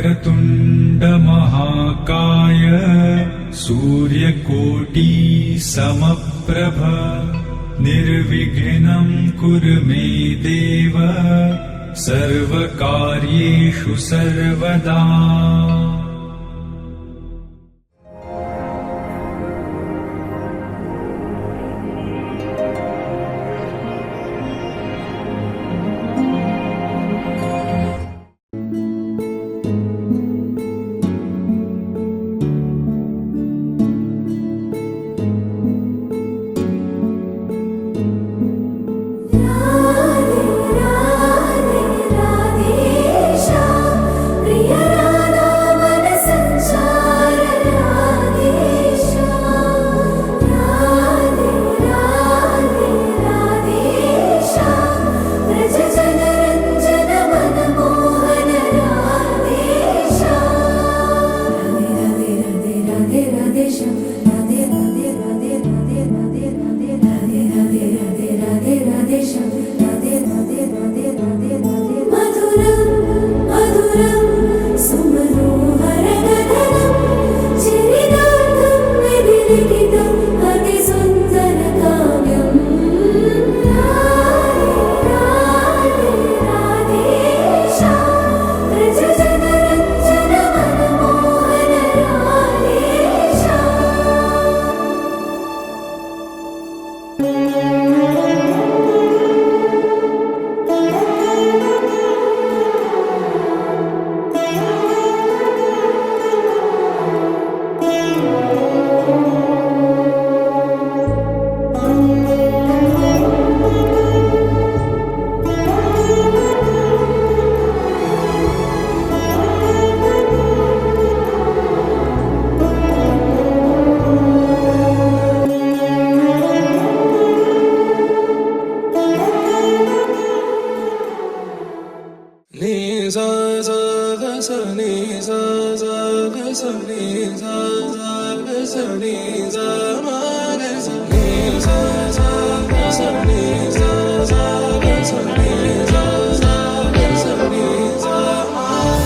वक्रतुण्ड महाकाय सूर्यकोटि समप्रभ निर्विघ्नं कुरु मे देव सर्वकार्येषु सर्वदा।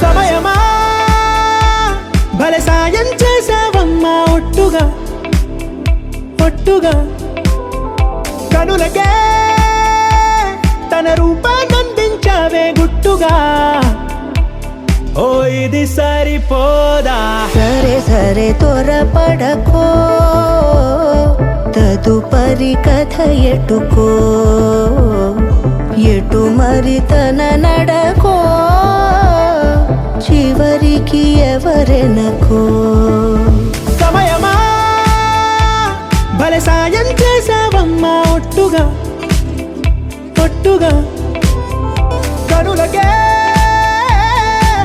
సమయమా భలే సాయం చేసావమ్మా ఒట్టుగా ఒట్టుగా కనులకే తన రూపాన్నందించావే గుట్టుగా. ఓ ఇది సరిపోదా? సరే సరే త్వరపడకో, తదుపరి కథ ఎటుకో, ఎటు మరి తన నడకో, చివరికి ఎవరెనకో. సమయమా భలే సాయం చేసావమ్మా ఒట్టుగా ఒట్టుగా కనులకే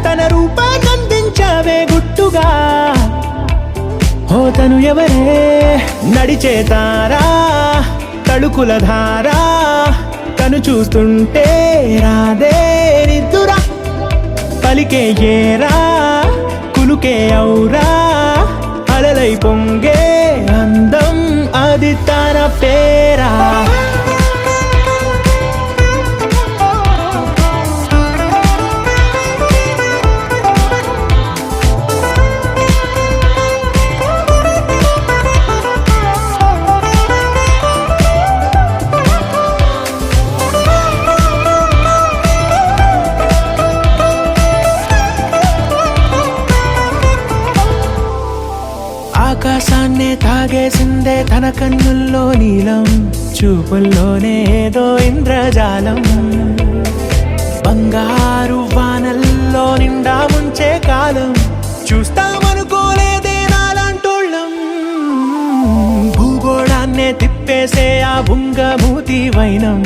తన రూపాన్నందించావే గుట్టుగా. ఓ తను ఎవరే నడిచే తారా తళుకుల ధారా, తను చూస్తుంటే రాదే నిద్దురా, పలికే ఏరా కులుకే ఔరా, అలలై పొంగే అందం అది తన పేరా. ఆకాశాన్నే తాగేసిందే తన కన్నుల్లో నీలం, చూపుల్లోనే ఏదో ఇంద్రజాలం, బంగారు వానల్లో నిండా ముంచే కాలం, చూస్తామనుకోలేదే నాలాంటోళ్ళం. భూగోళాన్నే తిప్పేసే ఆ బుంగమూతి వైనం,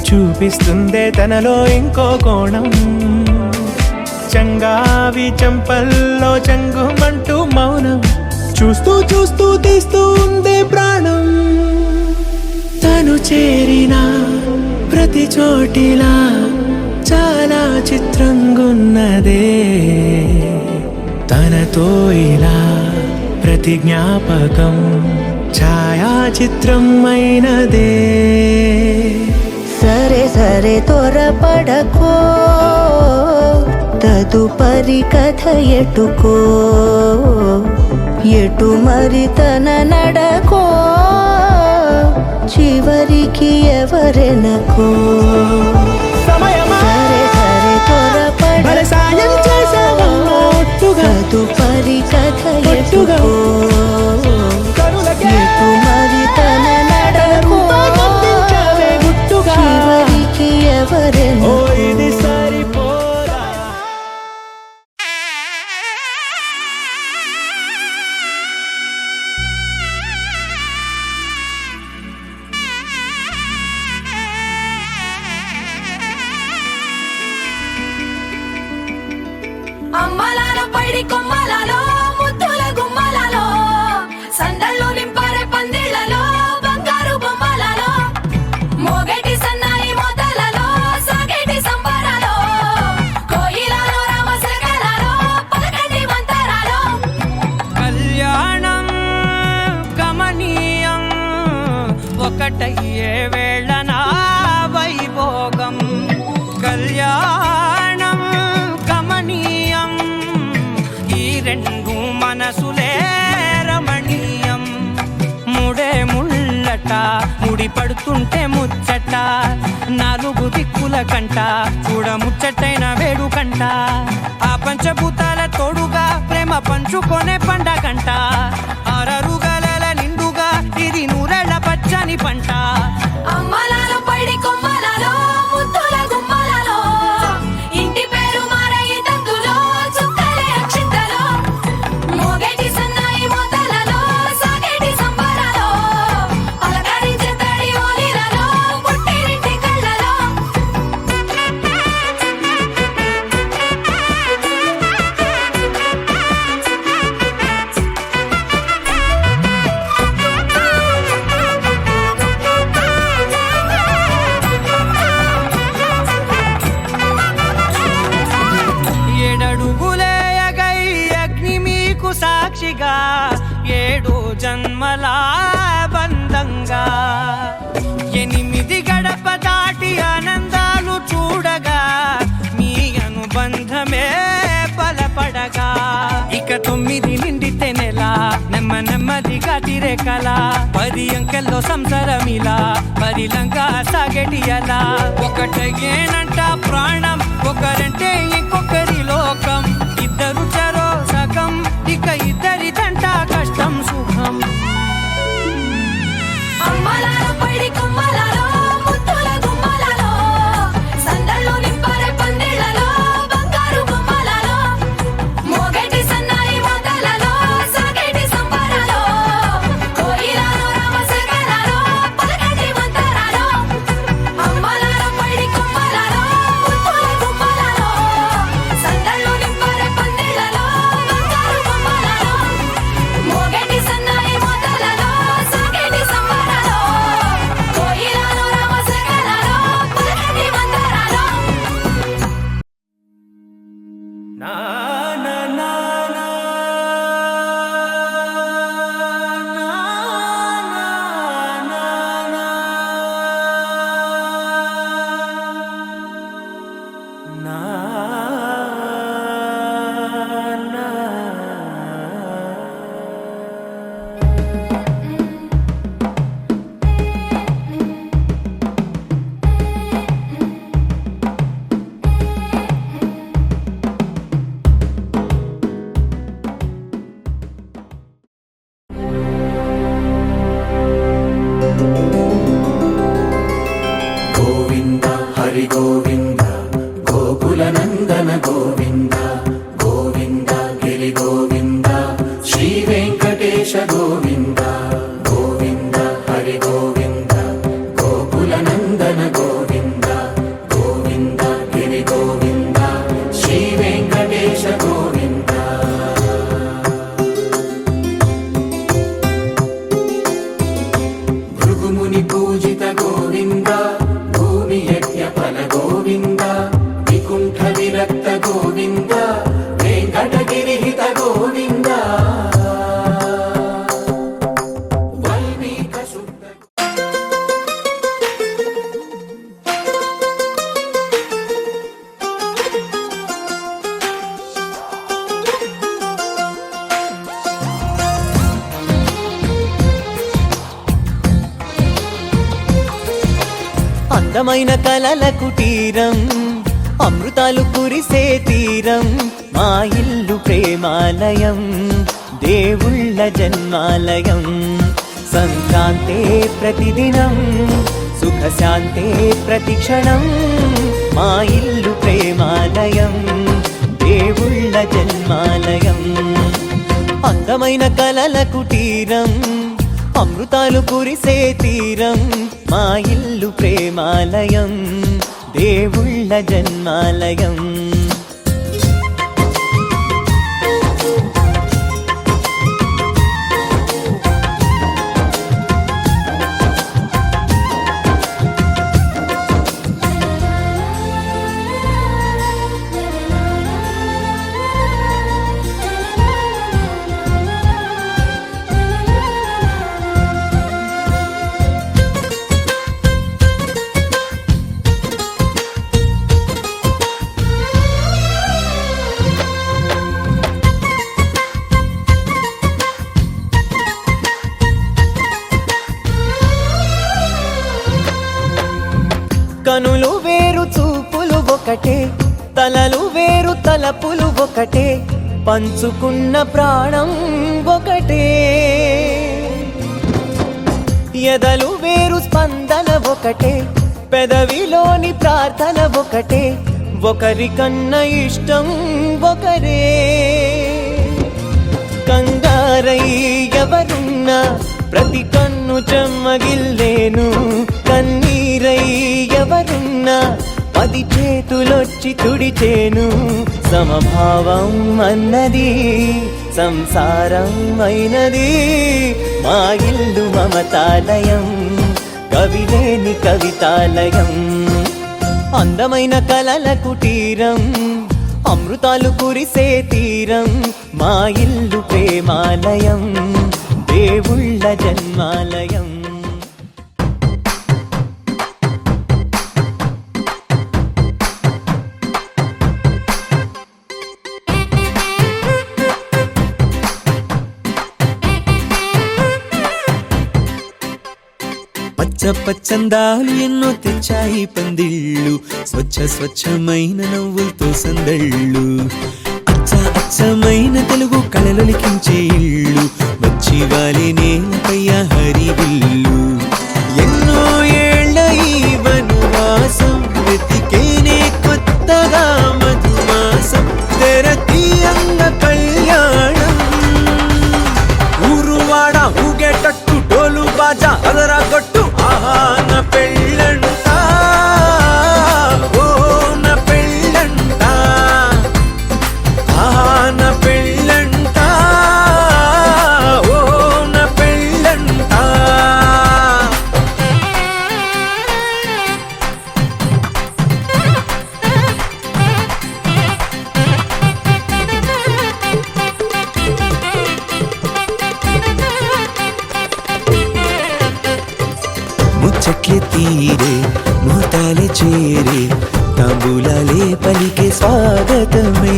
చూపిస్తుందే తనలో ఇంకో కోణం, చంగావి చంపల్లో చంగుమంటూ మౌనం, చూస్తూ చూస్తూ తీస్తూ ఉందే ప్రాణం. తను చేరిన ప్రతి చోటిలా చాలా చిత్రంగున్నదే, తనతో ఇలా ప్రతి జ్ఞాపకం ఛాయాచిత్రం అయినదే. సరే సరే త్వరపడకో, తదుపరి చివరి కథ ఎటుకో ఎటు మరి తన నడకో చివరికి ఎవరెనకో సమయమా సరే సరే త్వరపడ భలే సాయం చేసావమ్మా ఒట్టుగా తదుపరి కథ ఒట్టుగా ఎటుకో కరులకే ఎటు మరి తన నడకో పంపించావే గుట్టుగా చివరికి ఓ ఎవరెనకో ఇది సరిపోదా అమ్మలాలో పైడి కొమ్మలలో ముద్దుల గుమ్మలలో సందళ్ళు నింపారే పందిళ్లలో బంగారు బొమ్మలలో మోగేటి సన్నాయి మోతలలో సాగేటి సంబరాలో కోయిలలో రామశకలలో పలకటి మంతరాలో కళ్యాణం గమనీయం ఒకటయ్యే వేళ నా వైభోగం కళ్యాణం గమనీయం ఈ రెండు మనసులే రమణీయం ముడే ముళ్ళట ముడి పడుతుంటే ముచ్చట నాలుగు దిక్కుల కంట చూడ ముచ్చటైన వేడుకంట ఆ పంచభూతాల తోడుగా ప్రేమ పంచుకొనే పండగంట ఆరరుగల నిండుగా ఇది నూరెళ్ళ పచ్చని పంట అమ్మలాలో పైడి కొమ్మలలో ముద్దుల గుమ్మలలో ఇంటి పేరు మారయి తందులో చుక్కలే అక్షింతలో మోగేటి సన్నాయి మోతలలో సాగేటి సంబరాలో పలకరించే తడి ఓలిలలో పుట్టినింటి కళ్ళలో ఏడడుగులేయగై అగ్ని మీకు సాక్షిగా ఏడు జన్మల బంధంగా ఎనిమిది గడప దాటి ఆనందాలు చూడగా మీ అనుబంధమే బలపడగా ఇక 9 నిండితే నెల నెమ్మదిగా తిరే కల 10 అంకెల్లో సంసారమిలా పరిలంగా సాగేటి అలా ఒకటేనంట ప్రాణం ఒకరంటే ఇంకొకరి లోకం ఇద్దరు చరో సగం ఇక ఇద్దరిదంట కష్టం సుఖం అమ్మలాలో పైడి కొమ్మలలో ముద్దుల గుమ్మలలో సందళ్ళు నింపారే పందిళ్లలో బంగారు బొమ్మలలో మోగేటి సన్నాయి మోతలలో సాగేటి సంబరాలో కోయిలలో రామశకలలో పలకటి మంతరాలో అమ్మలాలో పైడి కొమ్మలలో ముద్దుల గుమ్మలలో సందళ్ళు నింపారే పందిళ్లలో బంగారు బొమ్మలలో మోగేటి సన్నాయి మోతలలో సాగేటి సంబరాలో కోయిలలో రామశకలలో పలకటి మంతరాలో నా నా నా నా గోవింద హరి గోవింద గోకుల నందన గోవింద గోవింద గిరి గోవింద శ్రీ వెంకటేశ గోవింద గోవింద హరి గోవింద గోకుల నందన గోవింద గోవింద గిరి గోవింద శ్రీ వెంకటేశ గోవింద భృగుముని పూజిత గోవింద భూమి యజ్ఞ ఫల గోవింద వికుంఠ విరక్త గోవింద వెంకటగిరి హిత గోవింద వాల్మీక శుద్ధ అందమైన కలల కుటీరం, అమృతాలు కురిసే తీరం, మా ఇల్లు ప్రేమాలయం, దేవుళ్ళ జన్మాలయం. సంక్రాంతే ప్రతిదినం, సుఖశాంతే ప్రతిక్షణం, మా ఇల్లు ప్రేమాలయం, దేవుళ్ళ జన్మాలయం. అందమైన కలల కుటీరం, అమృతాలు కురిసే తీరం, మా ఇల్లు ప్రేమాలయం, దేవుళ్ళ జన్మాలయం. కనులు వేరు చూపులు ఒకటే, తలలు వేరు తలపులు ఒకటే, పంచుకున్న ప్రాణం ఒకటే. ఎదలు వేరు స్పందన ఒకటే, పెదవిలోని ప్రార్థన ఒకటే, ఒకరికన్నా ఇష్టం ఒకరే. కంగారై ఎవరున్నా ప్రతి కన్ను చెమ్మగిల్లేను, కన్నీరై ఎవరున్నా 10 చేతులొచ్చి తుడిచేను. సమభావం అన్నది సంసారం అయినది, మా ఇల్లు మమతాలయం, కవిలేని కవితాలయం. అందమైన కలల కుటీరం, అమృతాలు కురిసే తీరం, మా ఇల్లు ప్రేమాలయం, దేవుళ్ళ జన్మాలయం. పచ్చ పచ్చందాలు ఎన్నో తెచ్చాయి పందిళ్ళు, స్వచ్ఛమైన నవ్వులతో సందళ్ళు, అచ్చమైన తెలుగు కళలొలికించే ఇళ్ళు, వచ్చి వాలి నేలపై హరివిల్లు. ఎన్నో ఏళ్ళ ఈ వనవాసం వెతికేనే కొత్తగా మధుమాసం, తెరతీయంగ కళ్యాణం. ఊరువాడ ఊగేటట్టు డోలు బాజా అదరా కొట్టు, ఆహా నా పెళ్ళంట, ఓ నా పెళ్ళంట, ఆహా నా పెళ్ళంట, ఓ నా పెళ్ళంట. ముచ్చట్లే తీరే ముహూర్తాలే చేరే, తాంబూలాలే పలికే స్వాగతమే.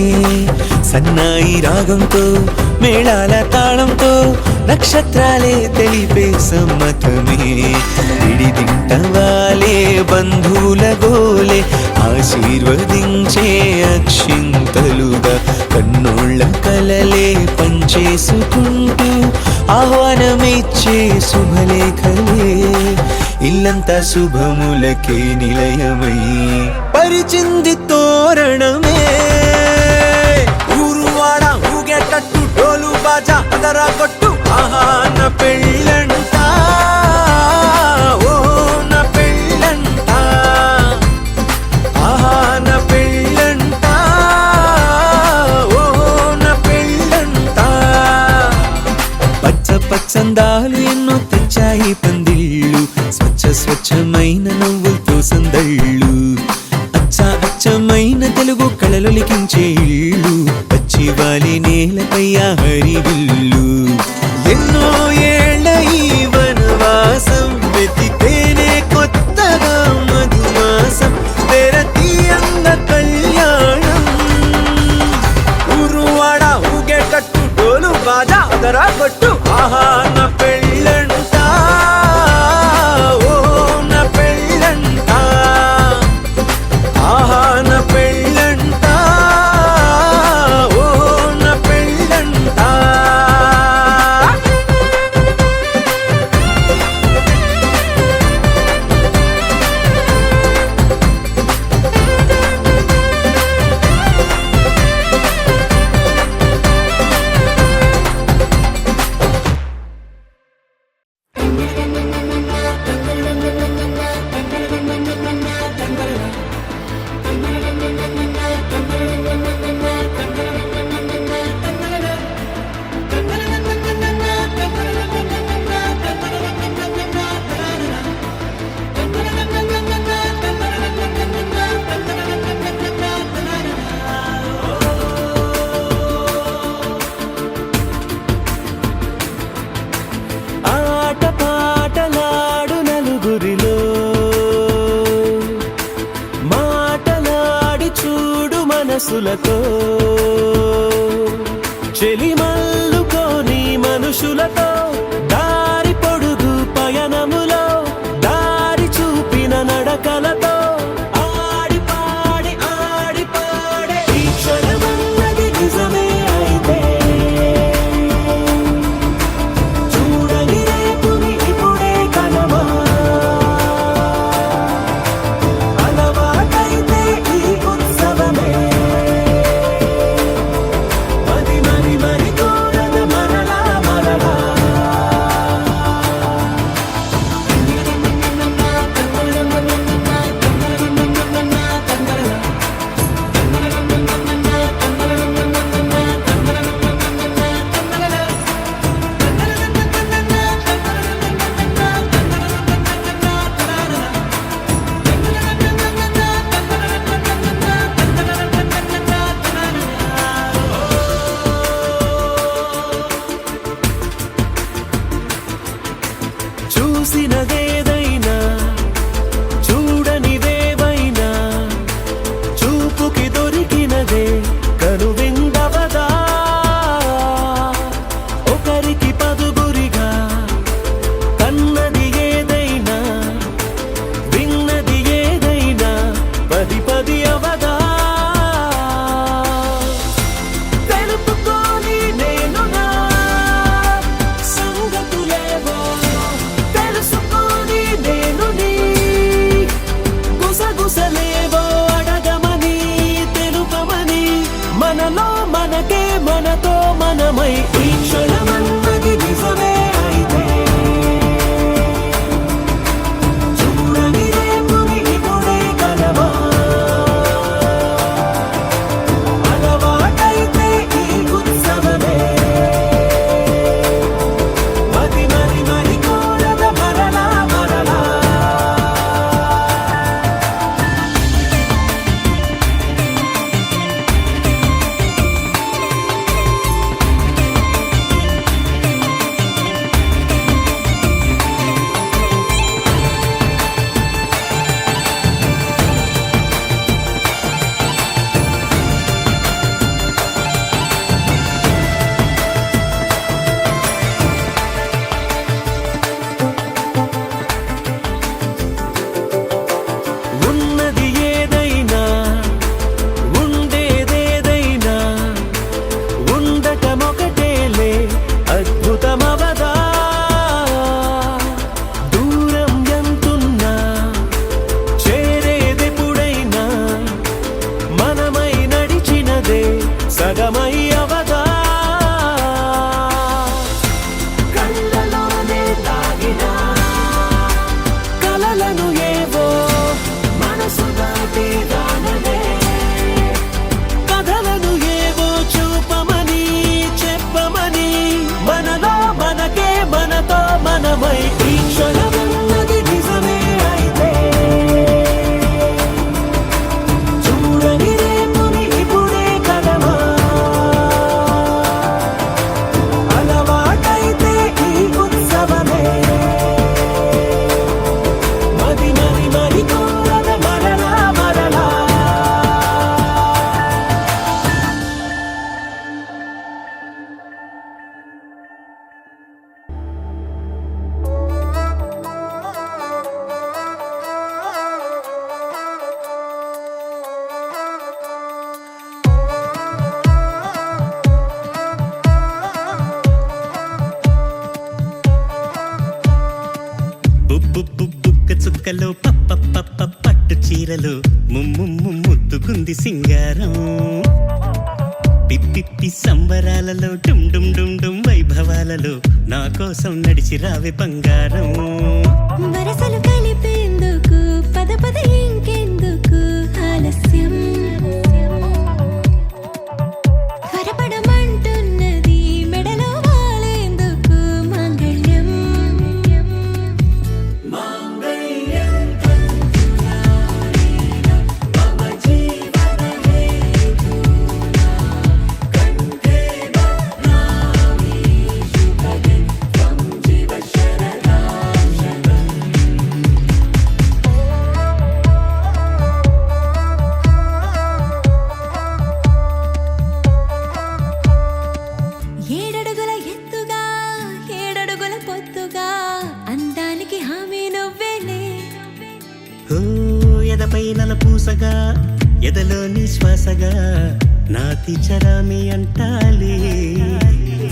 సన్నాయి రాగంతో మేళాల తాళంతో నక్షత్రాలే తెలిపే సమ్మతమే. విడిదింటవాలే బంధువుల గోలే ఆశీర్వదించే అక్షింతలుగా, కన్నోళ్ళ కలలే పంచేసుకుంటూ ఆహ్వానమిచ్చే శుభలేఖలే. ఇల్లంతా శుభములకే నిలయమై పరిచింది తోరణమే. ఊరువాడ ఊగేటట్టు డోలు బాజా అదరా కొట్టు, ఆహా నా పెళ్ళంట, ఓ నా పెళ్ళంట, ఆహా నా పెళ్ళంట, ఓ నా పెళ్ళంట. పచ్చ పచ్చందాలు ఎన్నో తెచ్చాయి పందిళ్ళు, స్వచ్ఛమైన నవ్వులతో సందళ్ళు, అచ్చమైన తెలుగు కళలొలికించే ఇళ్ళు, వచ్చి వాలి నేలపై హరివిల్లు. ఎన్నో ఏళ్ళ ఈ వనవాసం వెతికేనే కొత్తగా మధుమాసం, తెరతీయంగ కళ్యాణం. ఊరువాడ ఊగేటట్టు డోలు బాజా అదరా కొట్టు, ఆహా నా పెళ్ళంట, ఓ నా పెళ్ళంట. మనసులతో చెలిమల్లుకోని మనుషులతో దారి పొడుగు పయనములో దారి చూపిన నడకలతో ఆడి పాడి ఈ క్షణమన్నది నిజమే అయితే చూడని రేపుని ఇప్పుడే కలవా అలవాటైతే ఈ ఉత్సవమే మరి కోరద మరలా మరలా చూసినదేదైనా చూడనివేవైనా చూపుకి దొరికినదే కనువిందవదా ఒకరికి పదుగురిగా కన్నది ఏదైనా విన్నది ఏదైనా పది పది అవదా తెలుపుకోని నేను నా సంగతులేవో తెలుసుకొని నేను నీ గుసగుసలేవో అడగమని తెలుపమని మనలో మనకే మనతో మనమై ఈ క్షణమన్నది నిజమే అయితే చూడని రేపుని ఇప్పుడే కలవా అలవాటైతే ఈ ఉత్సవమే మరి కోరద మరలా మరలా ఉన్నది ఏదైనా ఉండేదేదైనా ఉండటమొకటేలే అద్భుతమవదా దూరం ఎంతున్నా చేరేదెప్పుడైనా మనమై నడిచినదే సగమై అవదా కళ్ళలోనే తాగిన కలలను ఏవో మనసు దాటి రానలే కథలను ఏవో చూపమని చెప్పమని మనలో మనకే మనతో మనమై ఈ క్షణమన్నది నిజమే అయితే చూడని రేపుని ఇప్పుడే కలవా అలవాటైతే ఈ ఉత్సవమే మరి కోరద మరలా మరలా బుక్క చుక్కలో పప్ప పట్టు చీరలు ముద్దుకుంది సింగారం పిప్పి సంబరాలలో డుమ్ డుమ్ డుమ్ డుమ్ వైభవాలలో నా కోసం నడిచి రావే బంగారం వరసలు కలిపేందుకు పద పద ఇంకెందుకు ఆలస్యం త్వరపడమంటున్నది మెడలో వాలేందుకు మాంగళ్యం ఓ ఎదపై నలపూసగా ఎదలోని శ్వాసగా నాతి చరామి అంటాలి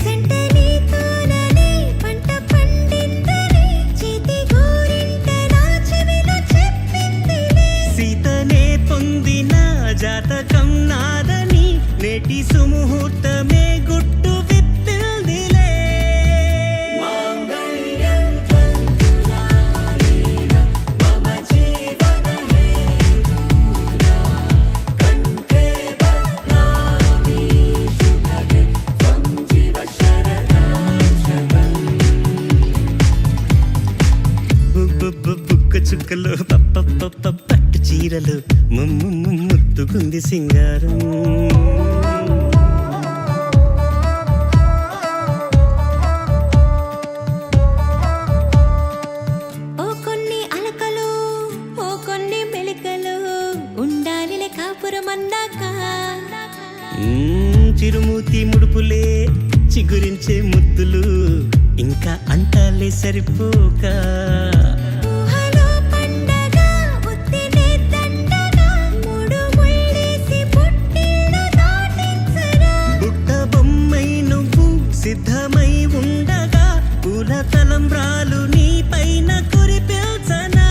జంటని తోనని పంట పండిందని చేతి గోరింట నా చెవిలో చెప్పిందిలే సీతనే పొందిన జాతకం నాదని నేటి సుముహూర్తమే గుట్టు విప్పిల్దిలే బుక్క చుక్కలు పట్టు చీరలు ముద్దుకుంది సింగారం ఓ కొన్ని అలకలు ఓ కొన్ని మెలికలు ఉండాలిలే కాపురం అన్నాక చిరుమూతి ముడుపులే చిగురించే ముద్దులు ఇంకా అంటాలే సరిపోక ఊహలో పండగ ఉత్తినే దండగా మూడు ముళ్ళేసి పుట్టిల్లు దాటించరా బుట్ట బొమ్మై నువ్వు సిద్ధమై ఉండగా పూల తలంబ్రాలు నీ పైన కురిపిల్చనా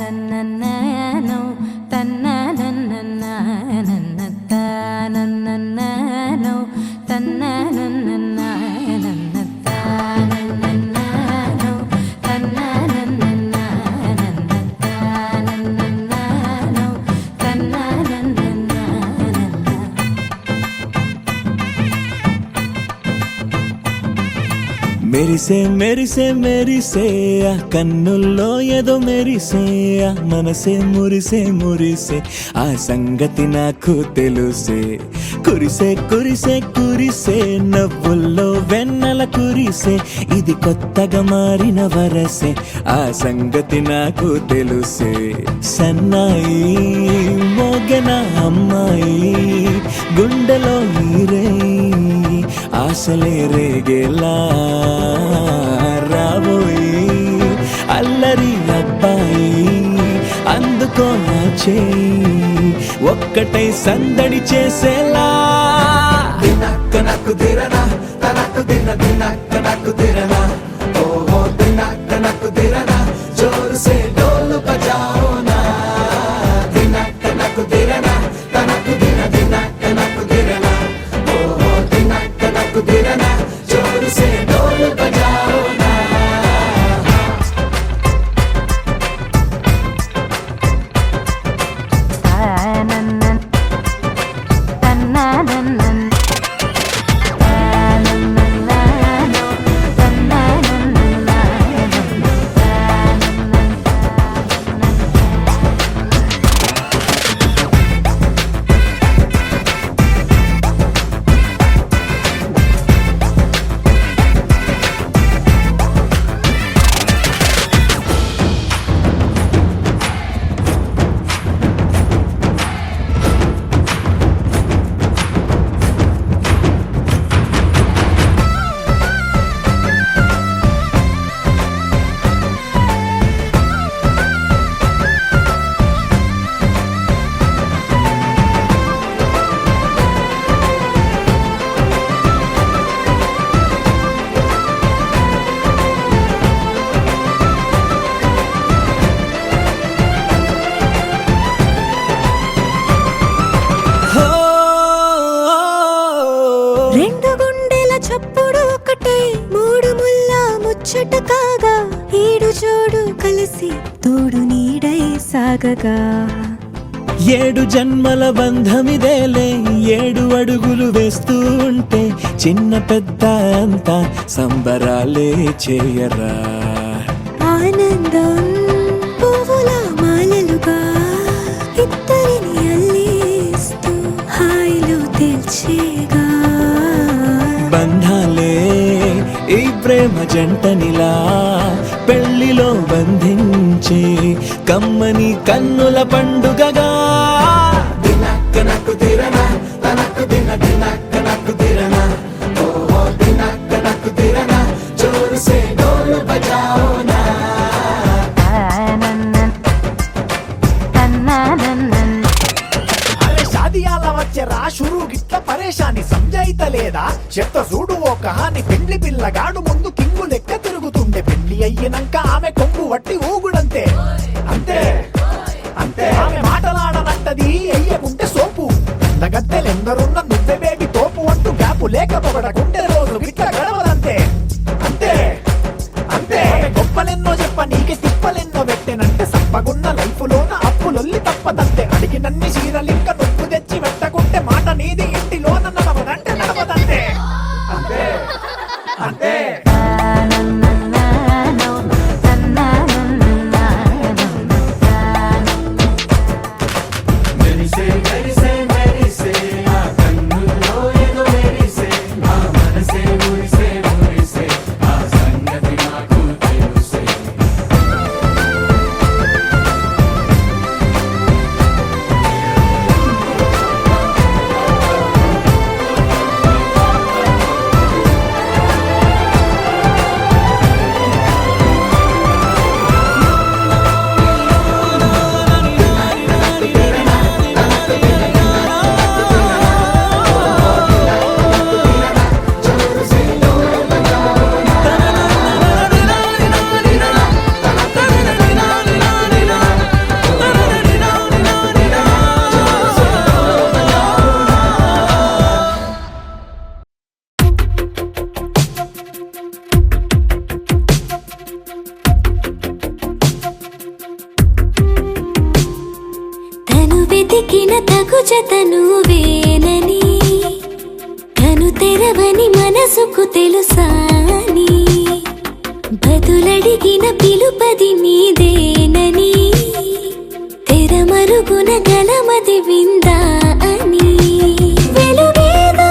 తనననననో తనననననన తనననననో తనననననన తనననననో తనననననన తనననననో తనననననన మెరిసే మెరిసే మెరిసే ఆ కన్నుల్లో ఏదో మెరిసే ఆ మనసే మురిసే మురిసే ఆ సంగతి నాకు తెలుసే కురిసే కురిసే కురిసే నవ్వుల్లో వెన్నెల కురిసే ఇది కొత్తగా మారిన వరసే ఆ సంగతి నాకు తెలుసే సన్నాయి మోగన అమ్మాయి గుండెలో ఈరే ఆశలే రేగేలా రాబోయి అల్లరి అబ్బాయి అందుకో నా చేయి ఒక్కటై సందడి చేసేలా దినక్క నక్కు దిరనా తనక్కు దిన దినక్క నక్కు దిరనా ఓహో దినక్క నక్కు దిరనా జోరు సే డోలు బజాओ నా దినక్క నక్కు దిరనా తనక్కు దిన దినక్క నక్కు దిరనా ఓహో దినక్క నక్కు దిరనా జోరు సే డోలు బజాओ నా తనననననో నీడై సాగగా 7 జన్మల బంధమిదేలే 7 అడుగులు వేస్తూ ఉంటే చిన్న పెద్ద అంతా సంబరాలే చేయరా ఆనందం పువ్వుల మాలలుగా ఇద్దరిని అల్లేస్తూ హాయిలో తెల్చేగా బంధాలే ఈ ప్రేమ జంటనిలా పెళ్లిలో బంధించి కమ్మని కన్నుల పండుగగా దినక్క నక్కు దిరనా తనక్కు దిన దినక్క నక్కు దిరనా ఓహో దినక్క నక్కు దిరనా జోరు సే డోలు బజాओ నా అరే షాదియాల వచ్చెరా షురూ గిట్ల పరేషాని సంజాయితలేదా చెత్త చూడు ఓ కహాని పెండ్లి పిల్లగాడు ముందు కింగు లెక్క తిరుగుతుండే పెళ్లి అయ్యినంక ఆమె కొంగు వట్టి ఊగుడంతే అంతే అంతే ఆమె మాటలాడనంటది అయ్యకుంటే సోపు గద్దెలెందరున్న నువ్వే బేబీ తోపు అంటూ గ్యాపు లేకపోవడకుంటే రోజు గిట్ల గడవదంతే అంతే అంతే ఆమె గొప్పలెన్నో చెప్ప నీకే తిప్పలెన్నో పెట్టెనంటే సప్పగున్న లైఫ్ లోన అప్పులొల్లి తప్పదంతే అడిగినన్ని చీరలింక నువ్వు తెచ్చి పెట్టకుంటే మాట నీది ఇంటిలోన నడవదంటే నడవదంతే అంతే అంతే మెరిసే మెరిసే మెరిసే ఆ కన్నుల్లో ఏదో మెరిసే ఆ మనసే మురిసే మురిసే ఆ సంగతి నాకు తెలుసే తను వెతికిన తగు జతను వేనని తను తెరవని మనసుకు తెలుసాని బదులడిగిన పిలుపది నీదేనని తెరమరుగున గలమది విందా అని వెలుగేదో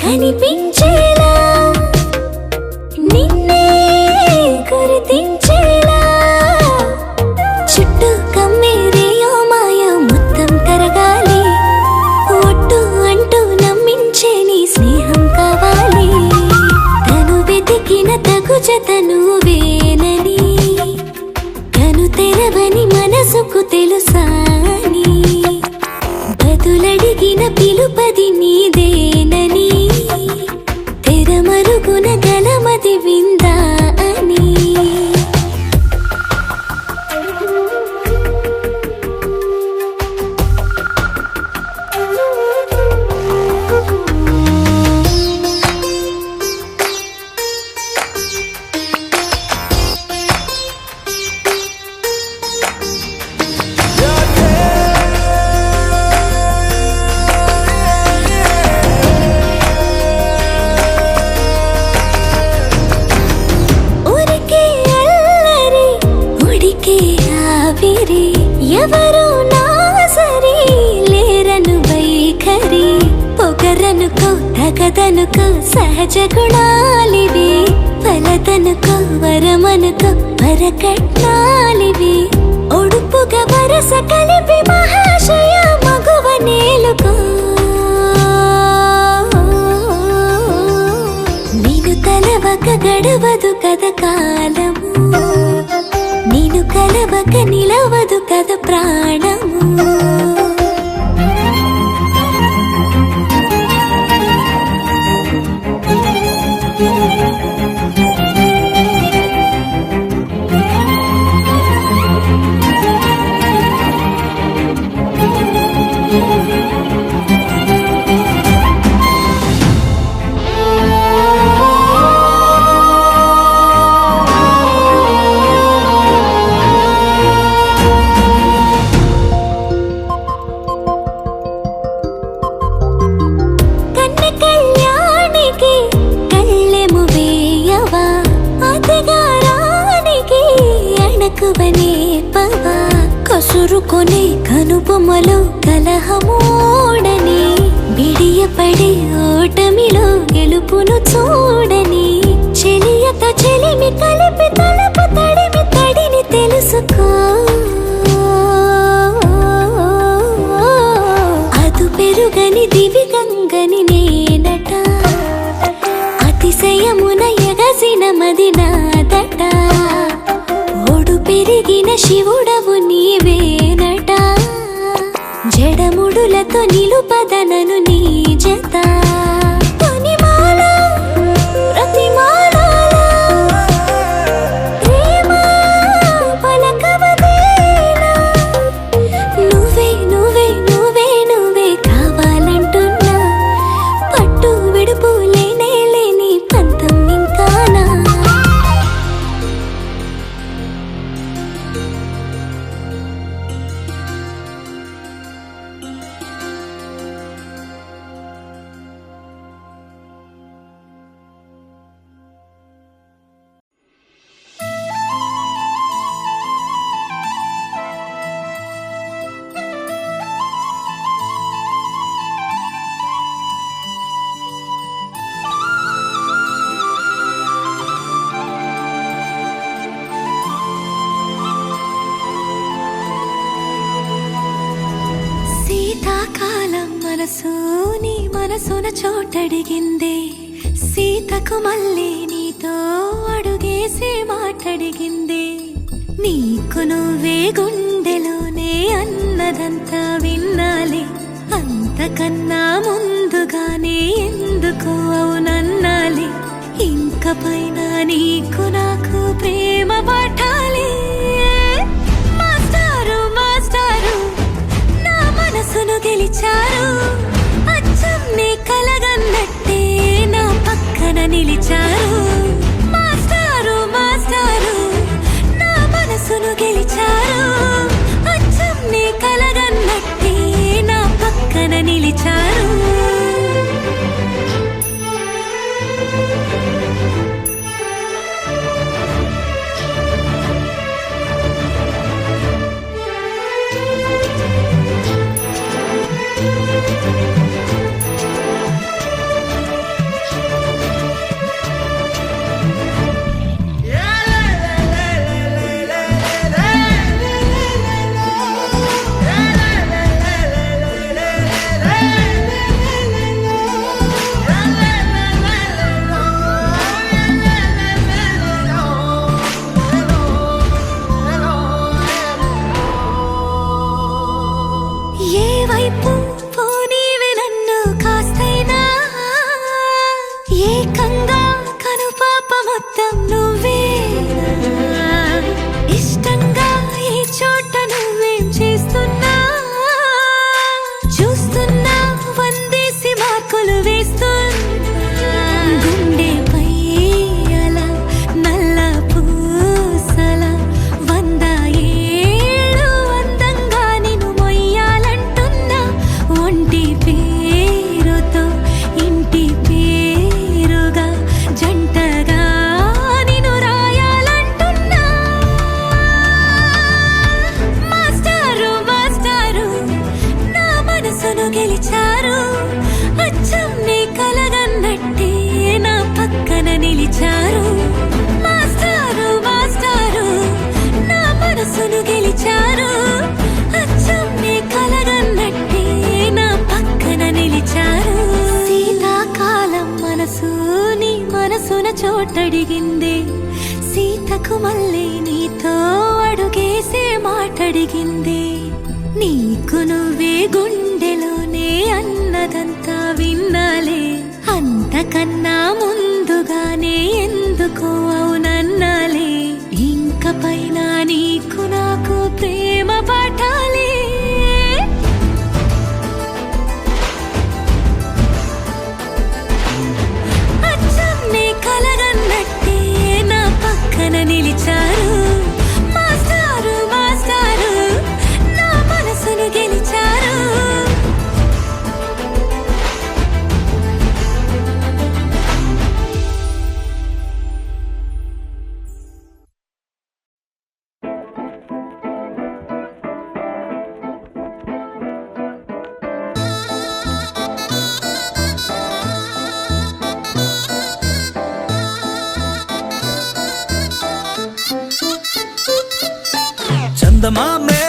కనిపించేలా నిన్నే గుర్తించేలా చుట్టూ కమ్మేరేయో మాయ మొత్తం కరగాలి ఒట్టు అంటూ నమ్మించే నీ స్నేహం కావాలి తను వెతికిన తగు జతను వేనని తను తెరవని మనసుకు తెలుసాని బదులడిగిన పిలుపది నీదేనని తెరమరుగున గలమది విందా అని ఊరికే అల్లరి ఉడికే ఆవిరి ఎవరు నా సరి లేరను వైఖరి పొగరనుకో తగదనుకో సహజ గుణాలివి ఫలదనుకో వరమనుకో వరకట్నాలివి ఒడుపుగా వరస కలిపి మహాశయ మగువ నేలుకో నేను తలవక గడవదు కద కాలము నేను కలవక నిలవదు కద ప్రాణము చురుకొనే కనుబొమ్మలో కలహమోడని బిడియపడే ఓటమిలో గెలుపును చూడని చెలియత చెలిమి కలిపి తలపు తడిమి తడిని తెలుసుకో అదు పెరుగని దివి గంగని నేనట అతిశయమున ఎగసిన మది నాదట ఒడు పెరిగిన శివుడవు నీవేనట జడముడులతో నిలుపదనను నీ జత తొనిమాల ప్రతిమాల ప్రేమ పలకవదేనా నువ్వే నువ్వే నువ్వే నువ్వే కావాలంటున్నా పట్టు విడుపు లేనే లేని పంతం ఇంకానా శీతాకాలం మనసు నీ మనసున చోటడిగిందే సీతకు మళ్ళీ నీతో అడుగేసి మాటడిగిందే నీకు నువ్వే గుండెలోనే అన్నదంతా విన్నాలి అంతకన్నా ముందుగానే ఎందుకు అవునన్నాలి ఇంక పైన నీకు నాకు ప్రేమ పట్టాలి మాస్టారు మాస్టారు నా మనసును గెలిచారు అచ్చం నీ కలగన్నట్టే నా పక్కన నిలిచారు మాస్టారు మాస్టారు నా మనసును గెలిచారు అచ్చం నీ కలగన్నట్టే నా పక్కన నిలిచారు ఏ వైపు పోనీవి నన్ను కాస్తైనా ఏకంగా కనుపాప మొత్తం నువ్వే ఇష్టంగా ఈ చోట నువ్వేం చేస్తున్నా చూస్తున్నా వందేసి మార్కులు వేస్తున్నా గుండెపై అలా నల్ల పూసల 100 ఏళ్ళు అందంగా నిన్ను మొయ్యాలంటున్నా ఒంటి పేరుతో ఇంటి పేరుగా జంటగా నిన్ను రాయాలంటున్నా మాస్టారు మాస్టారు నా మనసును గెలిచారు అచ్చం నీ కలగన్నట్టే నా పక్కన నిలిచారు మాస్టారు మాస్టారు నా మనసును గెలిచారు అచ్చం నీ కలగన్నట్టే నా పక్కన నిలిచారు శీతాకాలం మనసు నీ మనసున చోటడిగిందే సీతకు మళ్ళీ నీతో అడుగేసే మాటడిగిందే నీకు నువ్వే గుండెలోనే అన్నదంతా విన్నాలే అంతకన్నా ముందుగానే ఎందుకు అవునన్నాలే ఇంక పైన నీకు నాకు ప్రేమ పట్టాలి అచ్చం నీ కలగన్నట్టే నా పక్కన నిలిచారు మాస్టారు మాస్టారు నా మనసును గెలిచారు చందమామే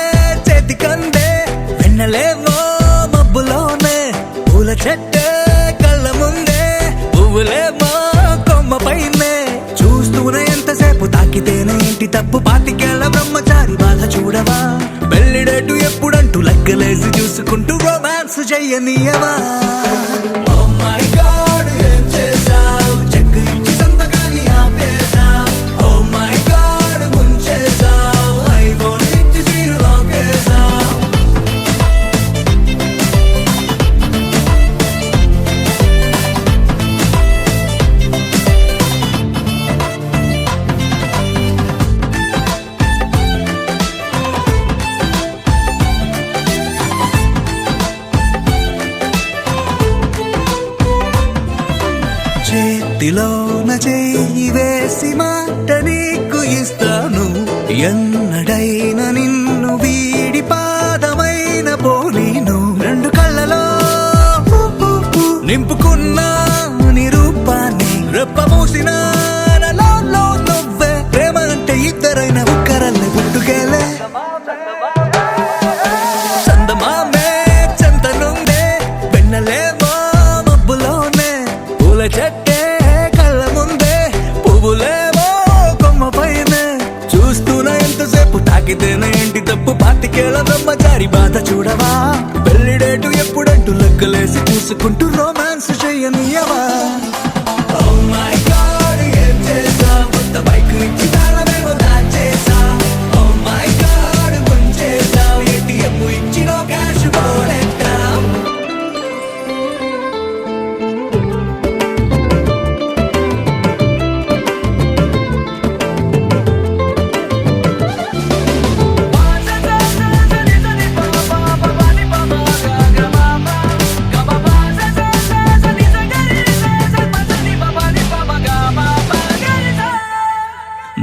చేతికందే వెన్నలేమో మబ్బులోనే పూల చెట్టే కళ్ళ ముందే పువ్వులేమో కొమ్మ పైనే చూస్తూనే ఎంతసేపు తాకితేనే ఇంటి తప్పు పాతికేళ్ల బ్రహ్మచారి బాధ చూడవా పెళ్లిడేటు ఎప్పుడంటూ లెక్కలేసి చూసుకుంటూ రొమాన్స్ చెయ్యనీయవా Oh my God, ఏం చేశావ్? చెక్కు ఇచ్చి సంతకాన్ని ఆపేశావ్. Oh my God, ముంచేశావ్. ఐఫోన్ ఇచ్చి సీను లాగేశావ్. చేతిలోన చెయ్యి వేసి మాట నీకు ఇస్తాను ఎన్నడైనా నిన్ను వీడి పాదమైన పోనీను రెండు కళ్ళలో నింపుకున్న నీ రూపాన్ని రెప్ప మూసిన నాలో నువ్వే ప్రేమ అంటే ఇద్దరైన ఒక్కరల్ని పుట్టుకెళ్ళే చందమామే చెంతనుందే వెన్నలేమో మబ్బులోనే పూల చెట్టే కళ్ళ ముందే పువ్వులేమో కొమ్మ పైనే చూస్తూనే ఎంతసేపు తాకితేనే ఏంటి తప్పు పాతికేళ్ల బ్రహ్మచారి బాధ చూడవా పెళ్లిడేటు ఎప్పుడంటూ లెక్కలేసి చూసుకుంటూ రొమాన్స్ చెయ్యనీయవా Oh my God, ఏం చేశావ్? కొత్త బైక్ ఇచ్చి తాళమేమో దాచేశావ్. Oh my God, ముంచేశావ్. ATM ఇచ్చినో క్యాష్ పోనెట్టావ్.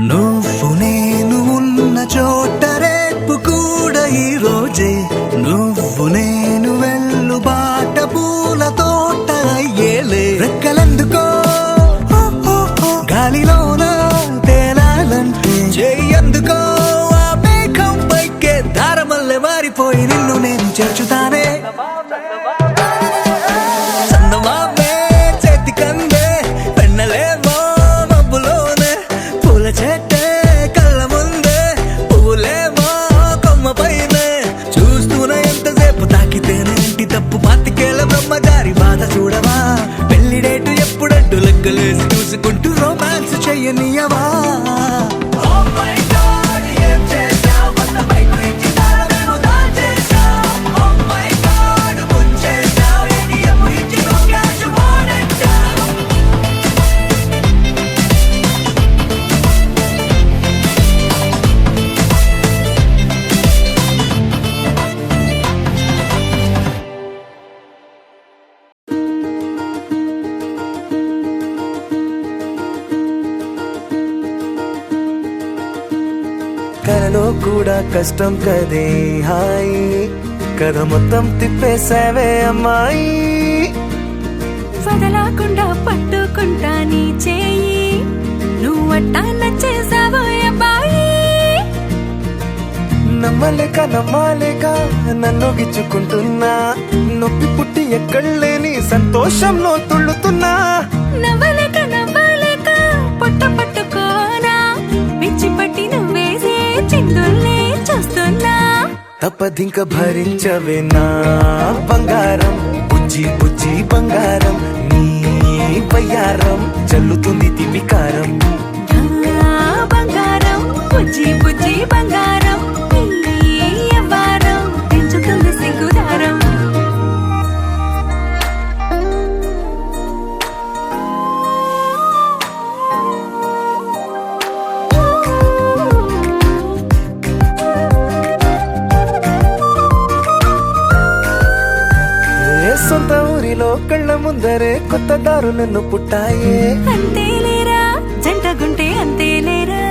నువ్వు నేను ఉన్న చోట రేపు కూడా ఈ రోజే నువ్వు నేను వెళ్ళు బాట పూల తోట అయ్యేలే రెక్కలెందుకో గాలిలోన తేలాలంటే చెయ్యందుకో ఆ మేఘం పైకే దారమల్లె మారిపోయి నిన్ను నేను చేర్చుతానే చందమామే చేతికందే వెన్నలేమో మబ్బులోనే పూల చెట్టే కళ్ళ ముందే పువ్వులేమో కొమ్మ పైనే చూస్తూనే ఎంతసేపు తాకితేనే ఇంటి తప్పు పాతికేళ్ల బ్రహ్మచారి బాధ చూడవా పెళ్లిడేటు ఎప్పుడంటూ లెక్కలేసి చూసుకుంటూ రొమాన్స్ చెయ్యనీయవా Oh my God, ఏం చేశావ్? కొత్త బైక్ ఇచ్చి తాళమేమో దాచేశావ్. Oh my God, ముంచేశావ్. ATM ఇచ్చి నో క్యాష్ పోనెట్టావ్. కలలో కూడా కష్టం కదే హాయి కథ మొత్తం తిప్పేసావే అమ్మాయి వదలకుండా పట్టుకుంటా నీ చేయి నువ్వట్టా నచ్చేసావో అబ్బాయి నమ్మలేక నన్ను గిచ్చుకుంటున్నా నొప్పి పుట్టి ఎక్కడలేని సంతోషంలో తుళ్ళుతున్నా నవ్వలేక పొట్ట పట్టుకోనా పిచ్చి పట్టి నువ్వేసే చిందుల్ని చూస్తున్నా తప్పదింక భరించవే నా బంగారం బుజ్జి బుజ్జి బంగారం నీ బయ్యారం చల్లుతుంది తివికారం ఆ బంగారం బుజ్జి బుజ్జి బంగారం నీ యవ్వారం పెంచుతుంది సిగ్గుదారం సొంత ఊరిలో కళ్ళ ముందరే కొత్త దారులను పుట్టాయే అంతేలేరా జంటగుంటే అంతేలేరా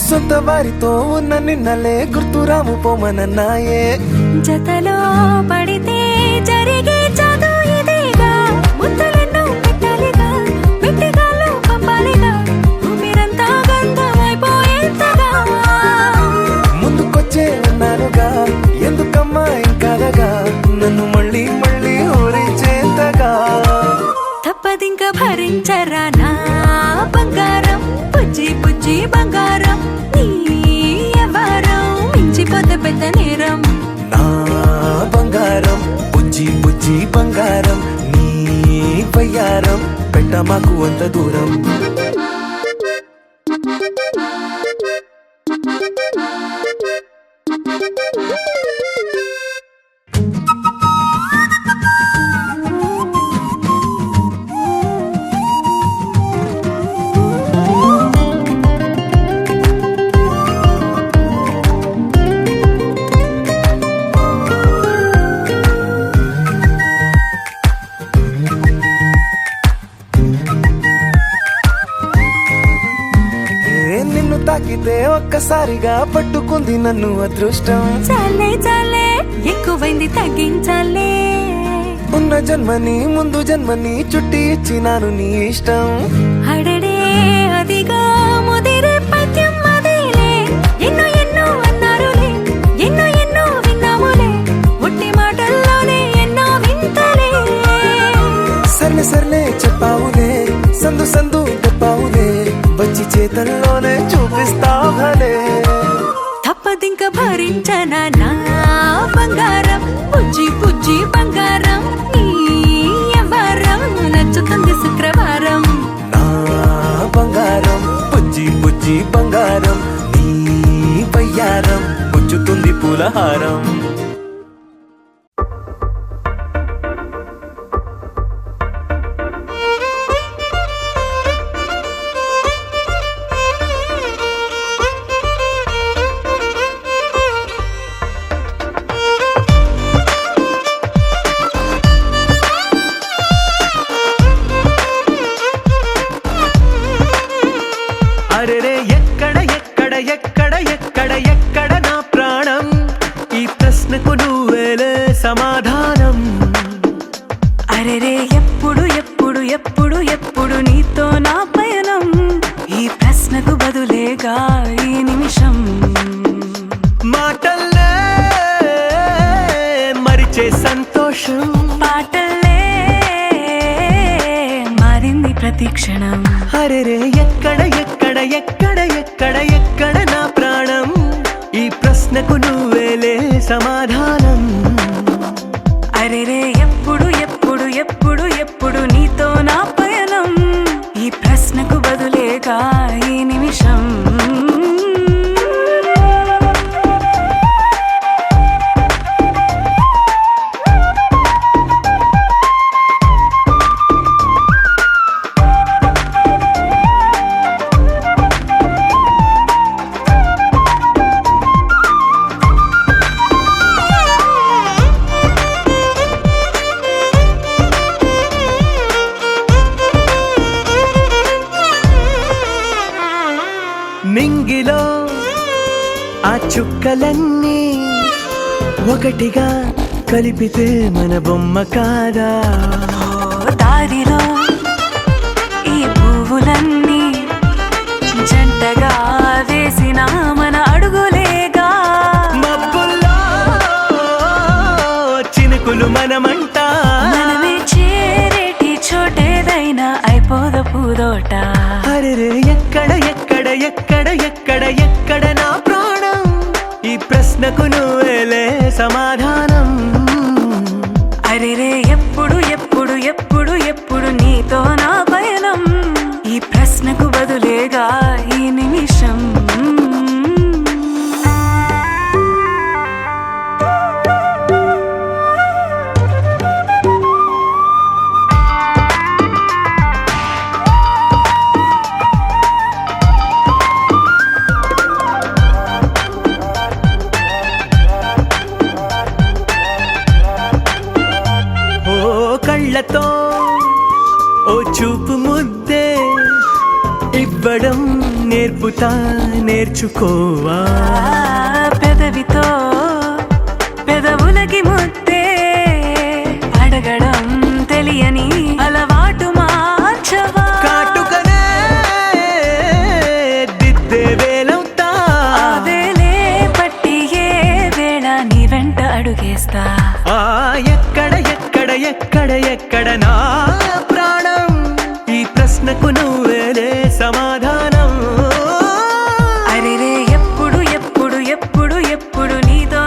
సొంత వారితో ఉన్న నిన్నలే గుర్తురాము పోమనన్నాయే జతలో పడితే జరిగే చదు ఇదేగా ముద్దలెన్నో పెట్టాలిగా పెట్టిగాల్లో పంపాలిగా ఊపిరంతా గంధమైపోయేంతగా ముందుకొచ్చే పెద్ద నేరం. నా బంగారం బుజ్జి బుజ్జి బంగారం నీ వయ్యారం పెట్ట మాకు అంత దూరం. నిన్ను తాకితే ఒక్కసారిగా పట్టుకుంది నన్ను అదృష్టం. చాలే చాలే ఎక్కువైంది తగ్గించాలే. ఉన్న జన్మని ముందు జన్మని చుట్టి ఇచ్చినాను నీ ఇష్టం. అడడే అదిగా ముదిరే పద్యం అదేలే. ఎన్నో ఎన్నో అన్నారులే, ఎన్నో ఎన్నో విన్నాములే. ఉట్టి మాటల్లోనే ఎన్నో వింతలే. సర్లే సర్లే చెప్పావులే, సందు సందు చెప్పావులే. వచ్చి చేతల్లోనే చూపిస్తావులే. తప్పదింక భరించనా నా బంగారం బుజ్జి బుజ్జి బంగారం. నీ వ్యవహారం నచ్చుతుంది శుక్రవారం. నా బంగారం బుజ్జి బుజ్జి బంగారం నీ వయ్యారం పుచ్చుతుంది పూలహారం. అరెరే ఎక్కడ ఎక్కడ ఎక్కడ ఎక్కడ ఎక్కడ నా ప్రాణం, ఈ ప్రశ్నకు నువ్వేలే సమాధానం. అరెరే ఎప్పుడు ఎప్పుడు ఎప్పుడు ఎప్పుడు నీతో నా పయనం. ఈ ప్రశ్నకు బదులేగా ఈ నిమిషం. మాటల్లే మరిచే సంతోషం, పాటల్లే మారింది ప్రతి క్షణం. అరెరే ఎక్కడ ఎక్కడ ఎక్కడ ఎక్కడ ఎక్కడ నా ప్రాణం, ఈ ప్రశ్నకు నువ్వేలే సమాధానం. అరెరే ఎప్పుడు ఎప్పుడు ఎప్పుడు ఎప్పుడు నీతో నా పయనం. ఈ ప్రశ్నకు బదులేగా ఈ నిమిషం. నింగిలో ఆ చుక్కలన్నీ ఒకటిగా కలిపితే మన బొమ్మ కాదా. దారిలో ఈ పువ్వులన్నీ జంటగా వేసిన మన అడుగులేగా. మబ్బుల్లో చినుకులు మనమంట, మనమే చేరేటి చోటేదైనా అయిపోద పూదోట. అరెరే ఎక్కడ ఎక్కడ ఎక్కడ ఎక్కడ ఎక్కడ నా ప్రాణం, ఈ ప్రశ్నకు నువ్వేలే సమాధానం. అరెరే ఎప్పుడు ఎప్పుడు ఎప్పుడు ఎప్పుడు నీతో నా పయనం. ఈ ప్రశ్నకు బదులేగా ఈ నిమిషం. కళ్ళతో ఓ చూపు ముద్దే ఇవ్వడం నేర్పుతా నేర్చుకోవా. పెదవితో పెదవులకి ముద్దే అడగడం తెలియని అలవాటు మార్చవా. కాటుకనే దిద్దే వేలవుతా, వేలే పట్టి ఏ వేళ నీ వెంట అడుగేస్తా. ఎక్కడ ఎక్కడ ఎక్కడ ఎక్కడ నా ప్రాణం, ఈ ప్రశ్నకు నువ్వేలే సమాధానం. అరెరే ఎప్పుడు ఎప్పుడు ఎప్పుడు ఎప్పుడు నీతో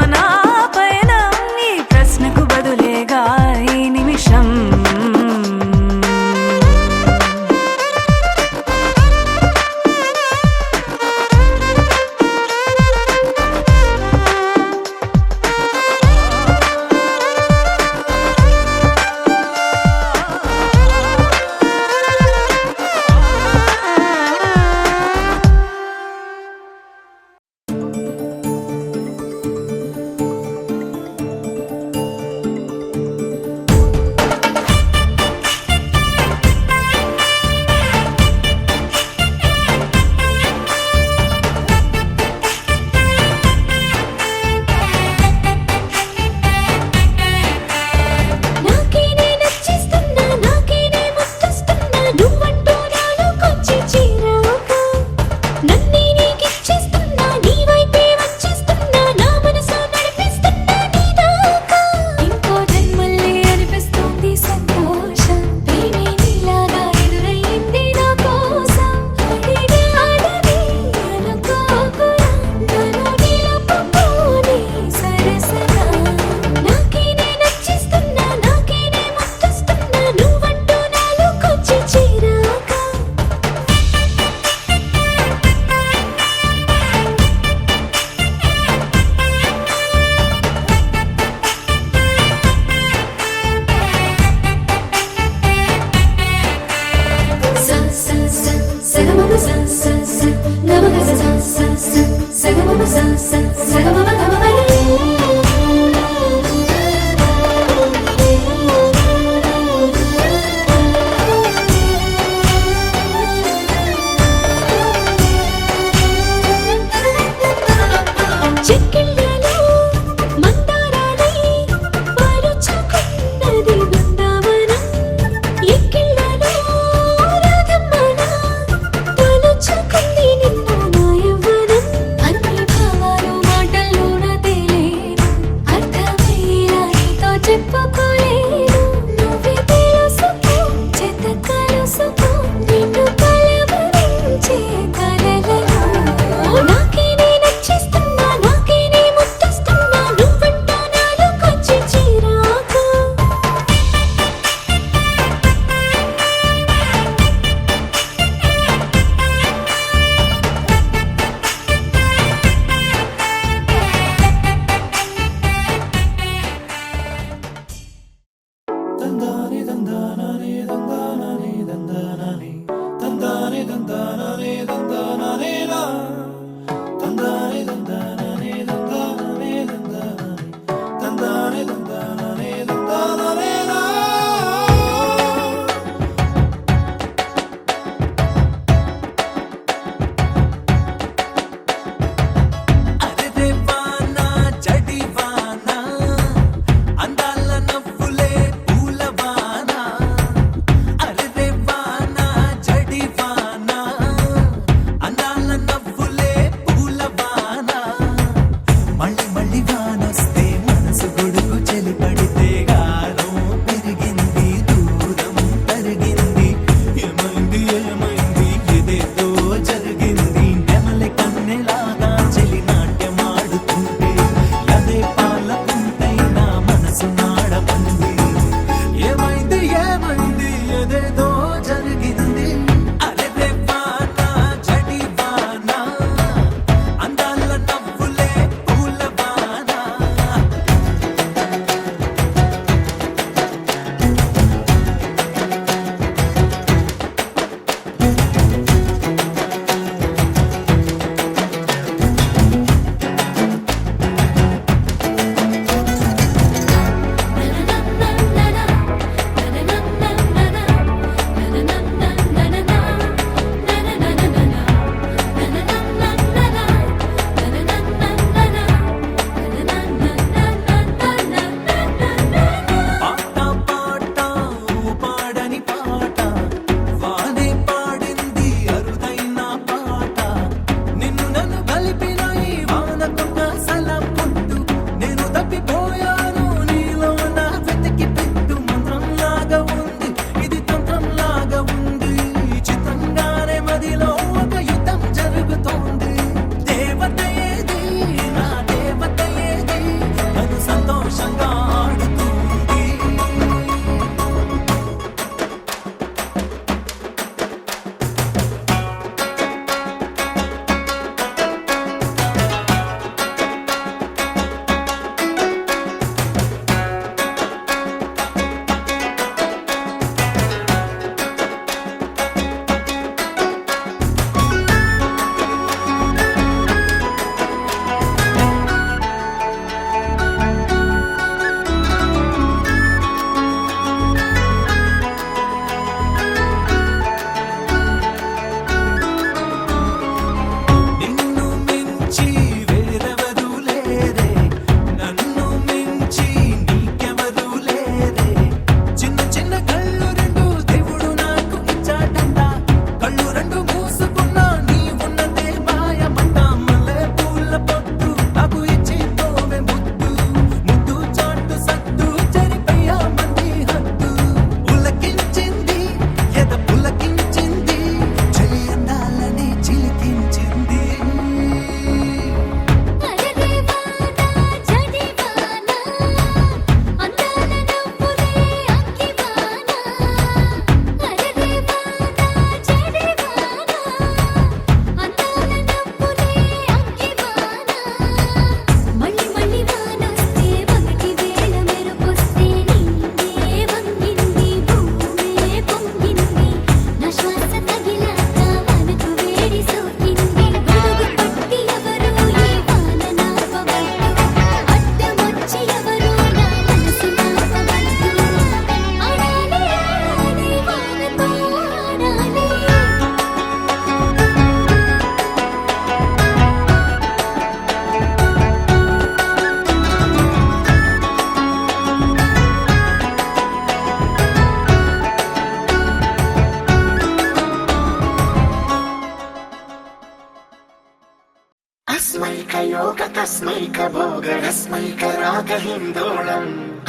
తస్మైక భోగరస్మైక రాగహిందోళం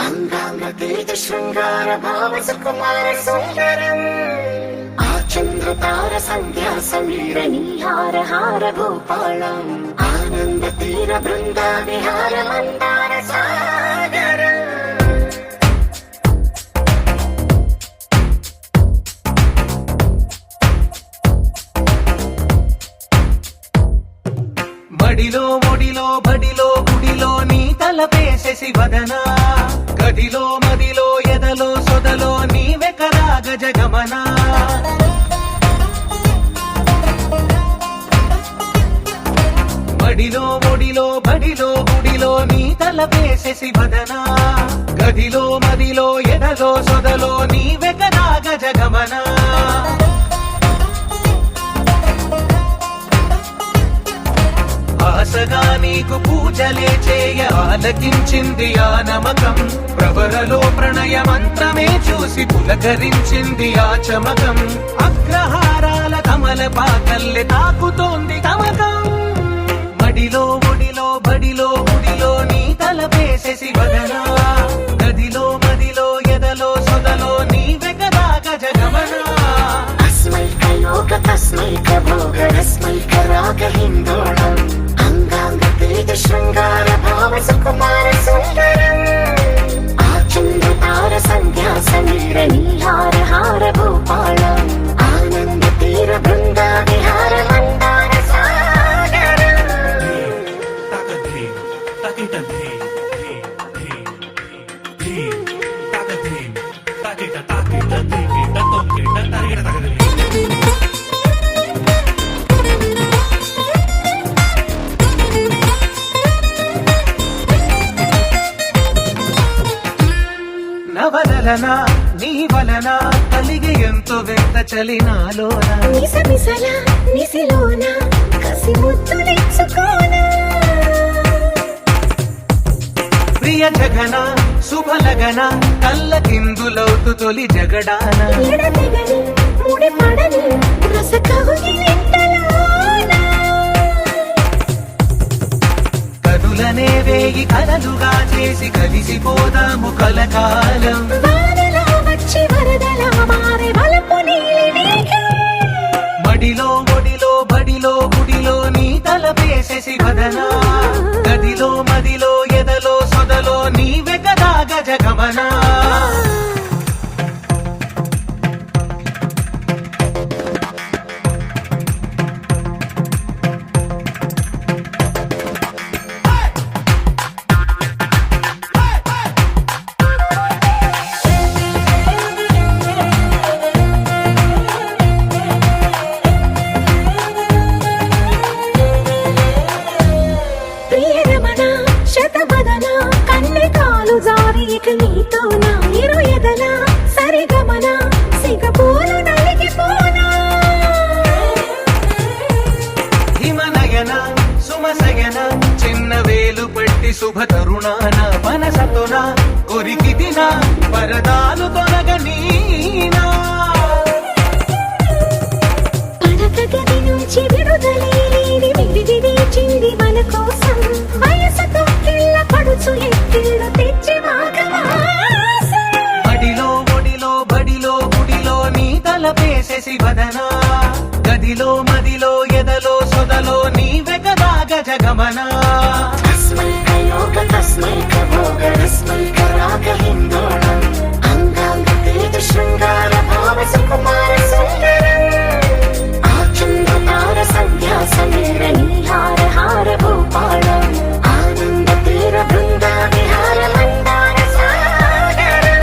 అంగాంగ తేజ శృంగార భావ సుకుమార సుందరం ఆచంద్రతార సంధ్యా సమీర నీహార హార భూపాళం ఆనంద తీర బృంద విహార మందార సాగరం బడిలో ఒడిలో బడిలో గుడిలో నీ తలపేసేసి వదనా గదిలో మదిలో ఎదలో సొదలో నీవె కరాగ జగమనా బడిలో ఒడిలో బడిలో గుడిలో నీ తలపేసేసి వదనా గదిలో మదిలో ఎదలో సొదలో నీవె కరాగ జగమనా ఆశగా నీకు పూజలే చేయ ఆలకించింది ఆ నమకం ప్రవరలో ప్రణయ మంత్రమే చూసి పులకరించింది ఆ చమకం అగ్రహారాల కమల పాకల్లె తాకుతోంది తమకం మడిలో ఒడిలో బడిలో గుడిలో నీ తలపేసేసి వదనా గదిలో మదిలో ఎదలో సొదలో నీవె కరాగ జగమనా అస్మైక యోగ తస్మైక భోగరస్మైక రాగహిందోళం అంగాంగ తేజ శృంగార భావ సుకుమార సుందరం ఆచంద్రతార సంధ్యా సమీర నీహార హార భూపాళం ఆనంద తీర బృంద విహార మందార సాగరం నవలన నీ వలన కలిగి ఎంతో వెంత చలినాలోన నిసమిసల నిసిలోన కసి ముద్దులిచ్చుకోన ప్రియ జగన శుభలగన కళ్ళ కిందులవుతు తొలి జగడాన ఎడతెగని ముడి పడని రస కవుగిలింతలోన కనులనే వేయి కలలుగా చేసి కలిసిపోదాము కలకాలం వానలా వచ్చి వరదలా మారే వలపు నీలి మేఘం మడిలో ఒడిలో బడిలో గుడిలో నీ తలపేసేసి వదనా గదిలో మదిలో ఎదలో సొదలో నీవె కరాగ జగమనా ప్రియరమణ శతవదన కన్నెకాలు జారి ఇక నీతో నా ఇరు ఎదల సరిగమన సిగపోలు నలిగిపోనా హిమనయన సుమసయన చిన్న వేలు పట్టి శుభ తరుణాన మనసతోన కొరికి దిన పరదాలు తొలగనీనా పడక గది నుంచి విడుదలేని విడిది చింది మన కోసం వయసుతో కిళ్ళ పడుచు ఎత్తిళ్ళు తెచ్చి వాగవాస బడిలో ఒడిలో బడిలో గుడిలో నీ తలపేసేసి వదనా గదిలో మదిలో ఎదలో సొదలో నీవె కరాగ జగమనా తస్మైక యోగ తస్మైక భోగరస్మైక రాగహిందోళం అంగాంగ తేజ శృంగార భావ సుకుమార సుందరం ఆచంద్రతార సంధ్యా సమీర నీహార హార భూపాళం ఆనంద తీర బృంద విహార మందార సాగరం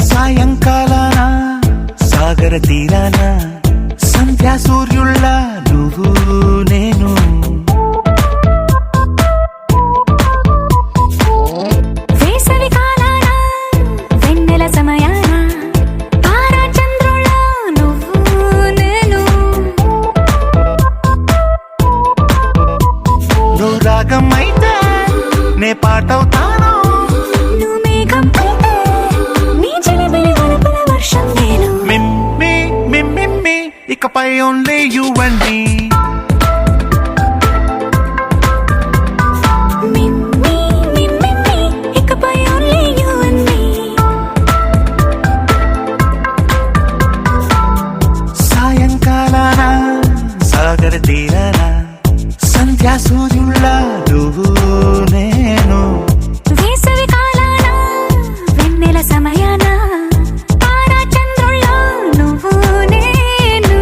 సాయంకాలాన సాగర తీరాన సంధ్యా సూర్యుళ్ళ నువ్వు నేను only you and me. ఇకపై only you and me. సాయంకాలాన సాగర తీరాన సంధ్యా సూర్యుళ్ళ నువ్వు నేను. వేసవి కాలాన వెన్నెల సమయాన తారా చంద్రుళ్ళ నువ్వు నేను.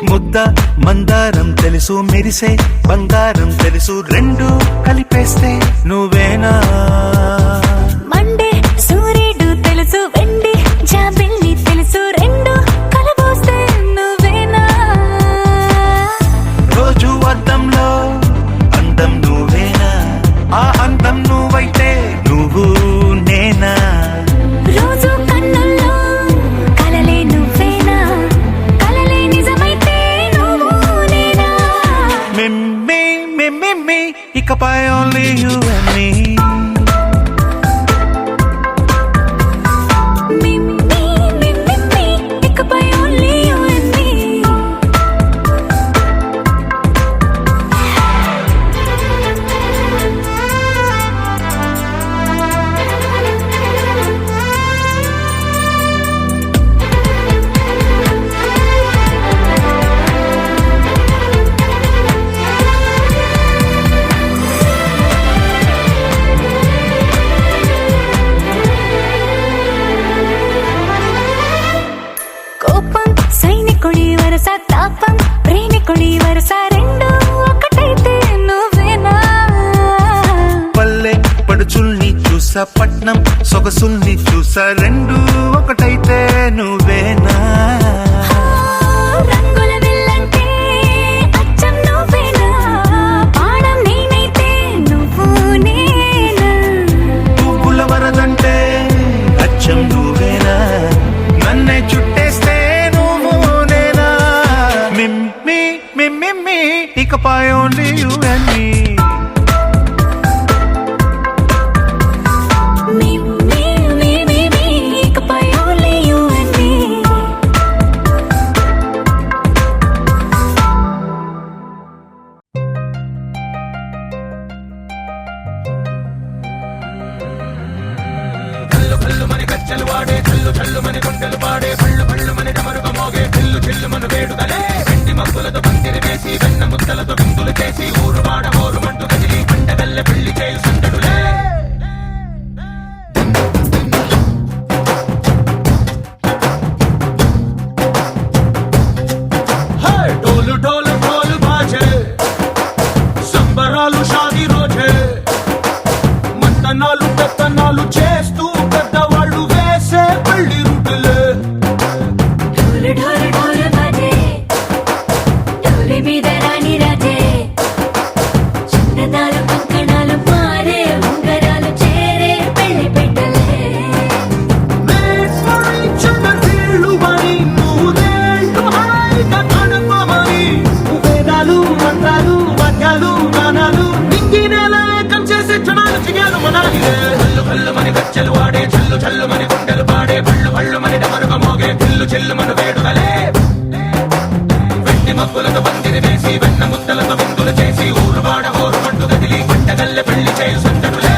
ముద్ద మందారం తెలుసు మెరిసే బంగారం తెలుసు రెండు కలిపేస్తే నువ్వేనా. మండే సూర్యుడు తెలుసు వెండి జాబిల్లి తెలుసు రెండు కలబోస్తే నువ్వేనా. రోజు అద్దంలో అందం నువ్వేనా, ఆ అందం నువ్వైతే నువ్వు నేనా. రోజు కన్నుల్లో కలలే నువ్వేనా, కలలే నిజమైతే నువ్వు నేనా. మిమ్మి మిమ్మి ఇకపై only you and me. మిమ్మి ఇకపై only you and me. కోపం సైనికుడి వరస తాపం ప్రేమికుడి వరస రెండు ఒకటైతే నువ్వేనా. పల్లె పడుచుల్ని చూసా పట్నం సొగసుల్ని చూసా రెండు ఒకటైతే నువ్వేనా. రంగుల విల్లంటే అచ్చం నువ్వేనా, పాడం నేనైతే నువ్వు నేనా. పువ్వుల వరదంటే అచ్చం నువ్వేనా, నన్నే చుట్టేస్తే నువ్వు నేనా. మిమ్మి మిమ్మి ఇకపై only you and me. మిమ్మి ఇకపై only you and me. Dhol dhol dhol బాజే సంబరాలు షాదీ రోజే మంతనాలు పెత్తనాలు చేస్తూ పెద్దవాళ్ళు వేసే పెళ్లి రూటులే. ఢోలు ఢోలు ఢోలు బాజే ఢోలి మీద రాణి రాజే చిన్నదాలు కంకణాలు మారే ఉంగరాలు చేరే పెళ్లి పెట్టలే. వీళ్ళు మరి నూరేళ్ళు హాయిగా గడపమని వేదాలు మంత్రాలు వాద్యాలు గానాలు నింగి నేల ఏకం చేసే క్షణాలు చిగాలు మనాలి. హల్లు హల్లు మని గజ్జలు వాడే చల్లు చల్లు మని గుండెలు పాడే పళ్ళు పళ్ళు మని డమరుగ మోగే చిల్లు చిల్లు మన వేడుదలే. వెండి మబ్బులతో పందిరి వేసి వెన్న ముద్దలతో విందులు చేసి ఊరు వాడ హోరు మంటు గదిలి పంటగల్లె పెళ్లి చేయు సందడులే.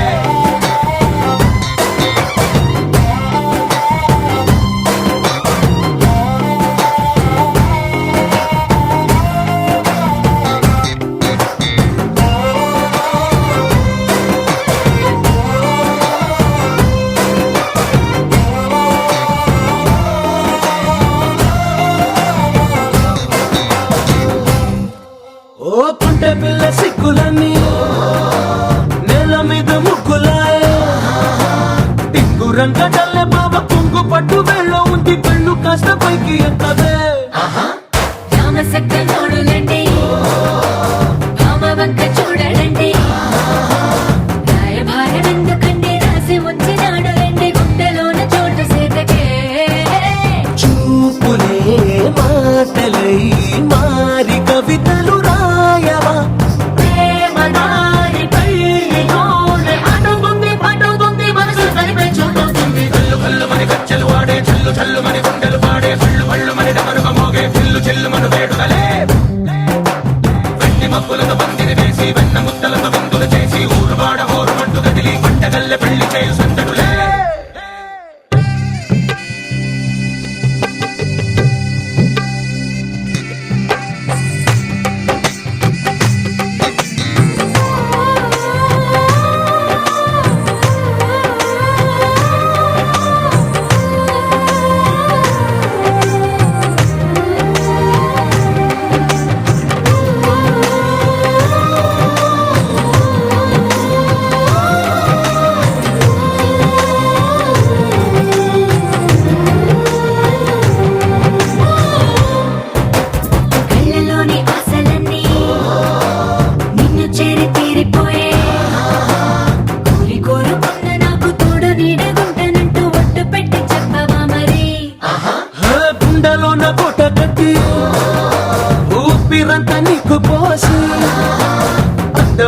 ఓ పుంటె పిల్ల సిక్కులన్నీ నేల మీద ముగ్గులాయే. టింగురంగ డల్లె బాబ కుంగు పట్టు వెళ్ళో ఉంది కళ్ళు కాస్త పైకి ఎత్తదే. రామసక్క నోడులండి భామ వంక చూడలండి రాయభారం ఎందుకండి రాసి ఉంచినాడు రండి గుండెలోన చోటు సీతకే. చూపులే మాటలే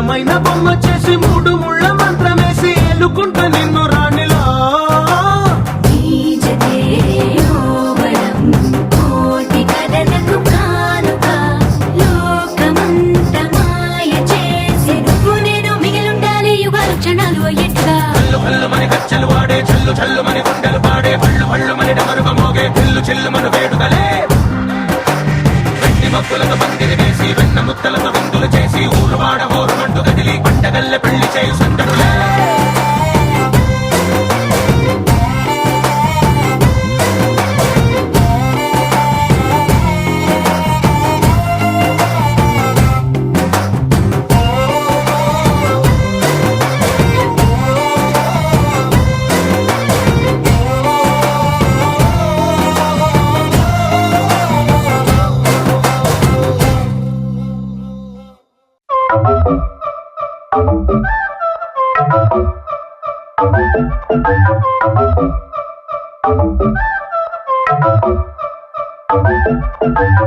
అందమైన బొమ్మ చేసి మూడు ముళ్ళ మంత్రమేసి ఎల్లుకుంటా నిన్ను రాణిలా ఈ జతే యోవనం కోటి కథలకు కానుక లోకమంత మాయ చేసి నువ్వు నేను మిగిలుండాలి యుగాలు క్షణాలు అయ్యేట్టుగా హల్లు హల్లు మని గచ్చలు వాడే చల్లు చల్లు మని గుండెలు పాడే పళ్ళు పళ్ళు మని డమరుగ మోగే పిల్లు చిల్లు మన వేడుకలే వెండి మక్కులతో పందిరి వేసి వెన్న ముత్తలతో విందులు చేసి ఊరు వాడ హోరుమంటూ కదిలి పంటగల్లె పెళ్లి చేయు సందడులే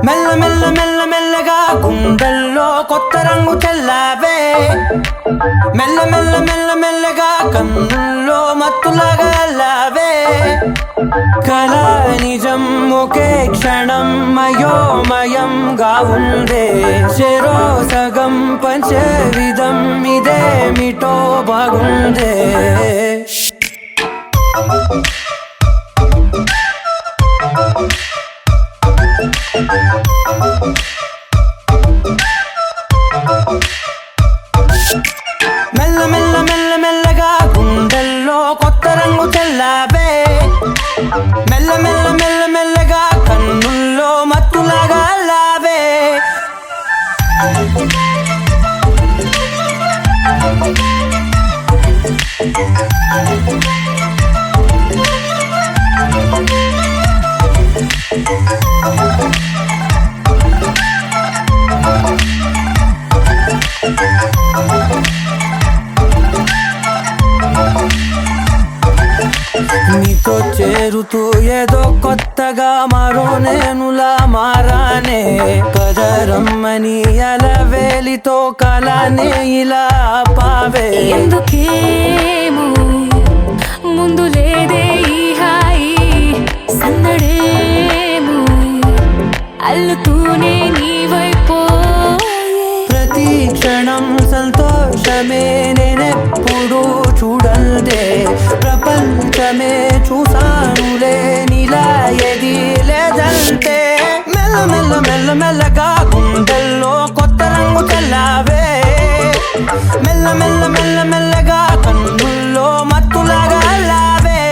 మెల్ల మెల్ల మెల్ల మెల్లగా గుండెల్లో కొత్త రంగు చల్లావే మెల్ల మెల్ల మెల్ల మెల్లగా కన్నుల్లో మత్తులాగా అల్లావే కళ నిజం ఒకే క్షణం మయోమయంగా ఉందే చెరో సగం పంచే విధం ఇదేమిటో బాగుందే మెల్ల మెల్ల మెల్ల మెల్లగా గుండెల్లో కొత్త రంగు చల్లావే మెల్ల మెల్ల మెల్ల మెల్లగా కన్నుల్లో మత్తులాగా అల్లావే నీతో చేరుతూ ఏదో కొత్తగా మరో నేనులా మారానే కదరమ్మని అలవేలితో కలానే ఇలా పావే ఎందుకేమో ముందు లేదే ఈ హాయి సందడేమో అల్లుతూనే నీవైపో ప్రతి క్షణం సంతోషమే నేనెప్పుడు చూడల్దే ప్రపంచమే చూసానులే నీలా ఏది లేదంటే మెల్ల మెల్ల మెల్ల మెల్లగా గుండెల్లో కొత్త రంగు చల్లావే మెల్ల మెల్ల మెల్ల మెల్లగా కన్నుల్లో మత్తులాగా అల్లావే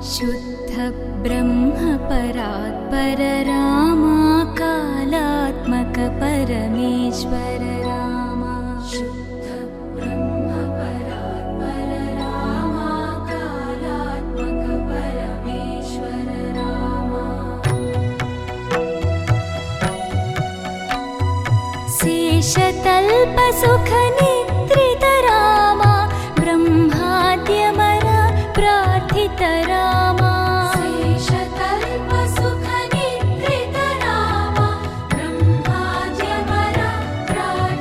शुद्ध ब्रह्म परात्पर रामा कालात्मक परमेश्वर रामा शुद्ध ब्रह्म परात्पर रामा कालात्मक परमेश्वर रामा शेषतल्प सुख निद्रित रामा ब्रह्माद्यमर प्रार्थित रामा शेषतल्प सुख निद्रित रामा ब्रह्माद्यमर प्रार्थित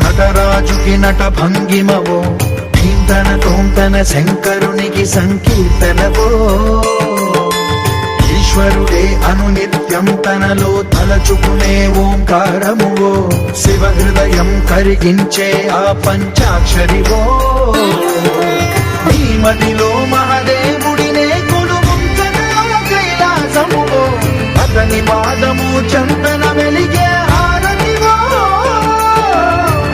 నటరాజుకి నట భంగిమవో ధీంతన తోంతన శంకరునికి సంకీర్తనవో ఈశ్వరుడే అనునిత్యం తనలో తలచుకునే ఓంకారమువో శివ హృదయం కరిగించే ఆ పంచాక్షరివో నీ మదిలో మహదేవుడినే కొలువుంచగా కైలాసమువో అతని పాదము చందన వెలిగే హారతివో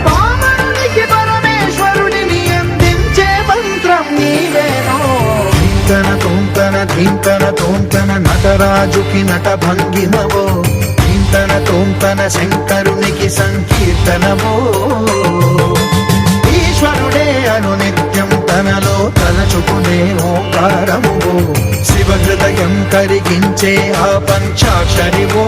పావనునికి పరమేశ్వరుడిని అందించే మంత్రం నీవేనో ధీంతన తోంతన నటరాజుకి నట భంగిమవో ధీంతన తోంతన శంకరునికి సంకీర్తనవో ఈశ్వరుడే అనునిత్యం తనలో తలచుకునే ఓంకారమువో శివ హృదయం కరిగించే ఆ పంచాక్షరివో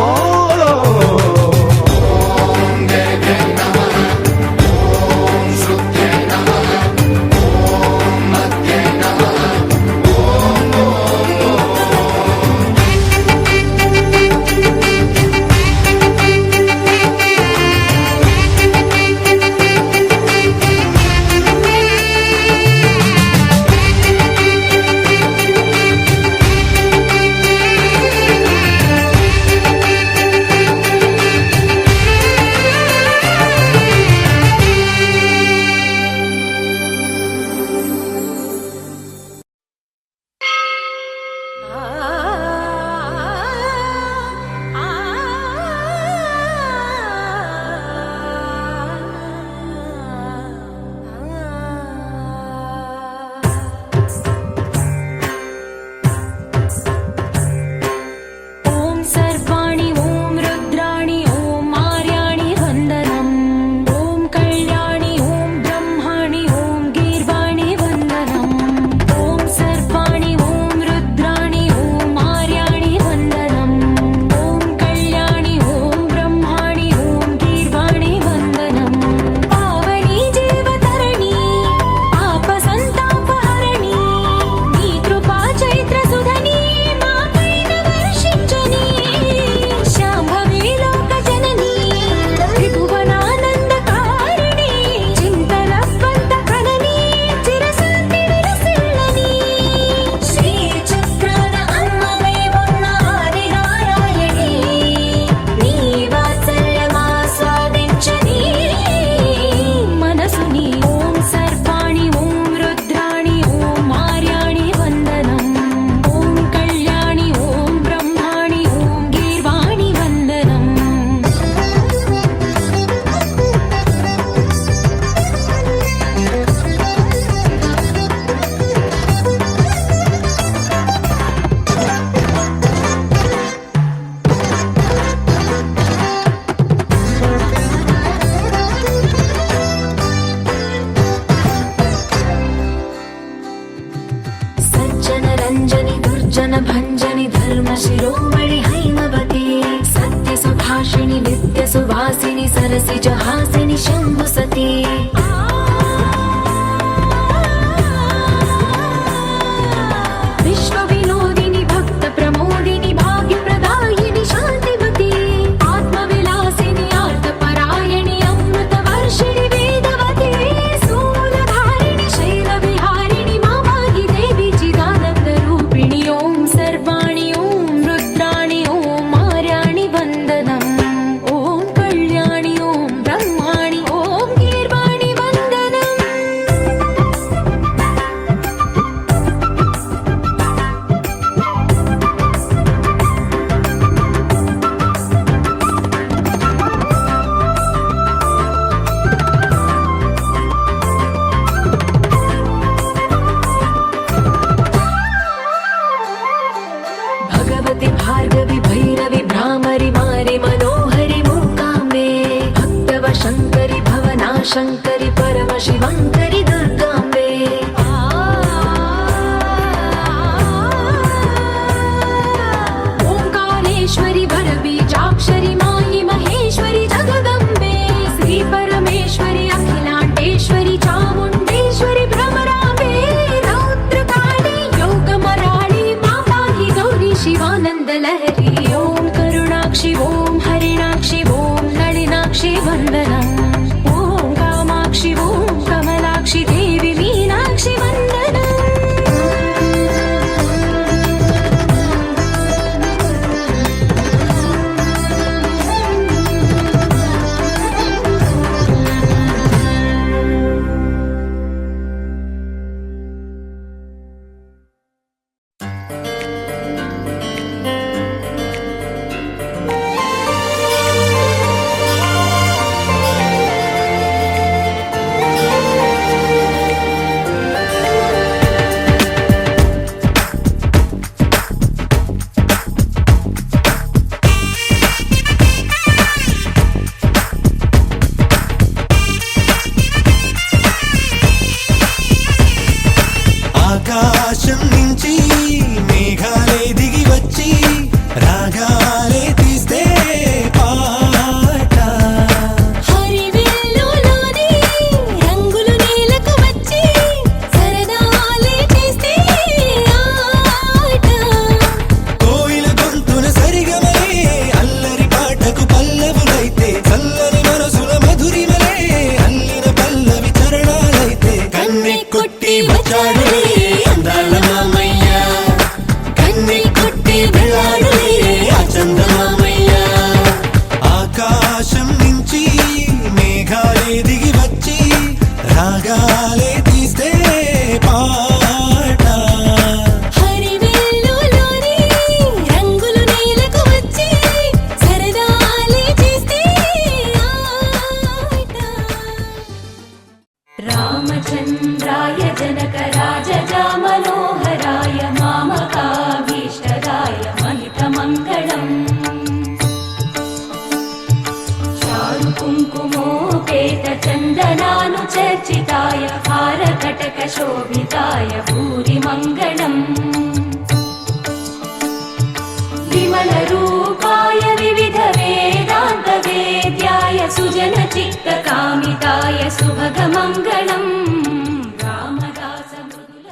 भञ्जनि धर्म शिरोमणि हैमवती सत्य सुभाषिणि नित्य सुवासिनि सरसिज हासिनि शम्भु सती विश्व विनोदिनि भक्त प्रमोदिनि भाग्य प्रदायिनि शान्तिवती आत्मविलासिनि आर्तपरायणि अमृत वर्षिणि वेदवती स्थूलधारिणि शैलविहारिणि मामाहि देवी चिदानन्द रूपिणि ॐ सर्वाणि ॐ रुद्राणि ॐ मार्याणि वन्दनम् ॐ कल्याणि ॐ ब्रह्माणि ॐ गीर्वाणि वन्दनम् भगवति भार्गवि भैरवि भ्रामरि मारि मनोहरि मूकाम्बे भक्तव शङ्करि भवना शङ्करि परम शिवङ्करि दुर्गाम्बे ओङ्कारेश्वरि वरबीजाक्षरि मायि महेश्वरि जगदम्बे श्री परमेश्वरि अखिलाण्डेश्वरि चामुण्डेश्वरि भ्रमराम्बे रौद्रकाली योगमराळि माताहि गौरी शिवानन्द लहरी ॐ करुणाक्षि ॐ हरिणाक्षि ॐ नलिनाक्षि वन्दनम् ओङ्कार चर्चिताय हारकटकशोभिताय भूरि मङ्गलम् विमलरूपाय विविधवेदान्तवेद्याय सुजनचित्तकामिताय सुभगमङ्गलम् रामदास मृदुल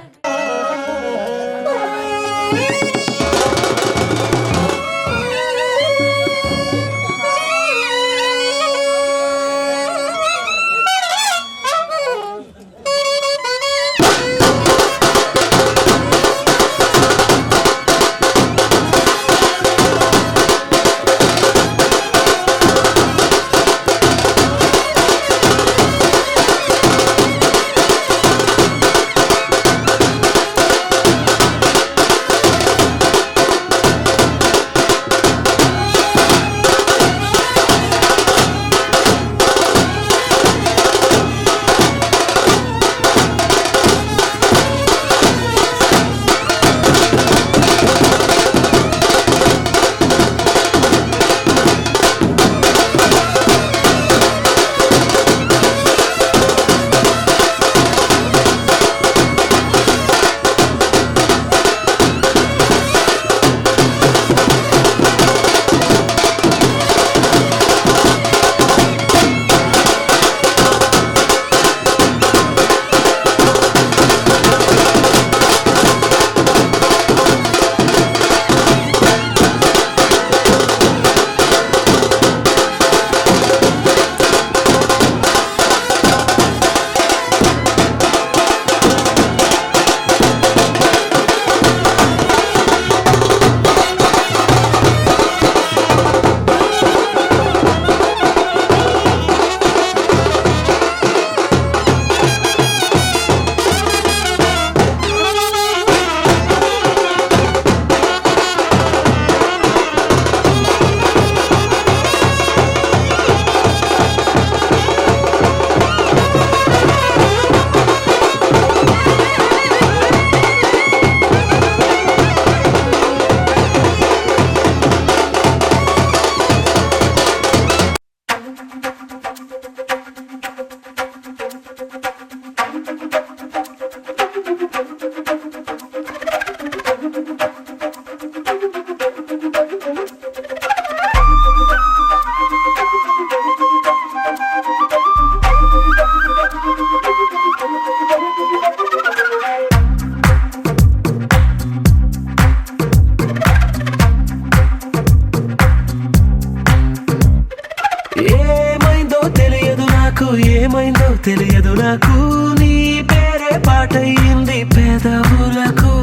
ఏమైందో తెలియదు నాకు నీ పేరే పాటయింది పెదవులకు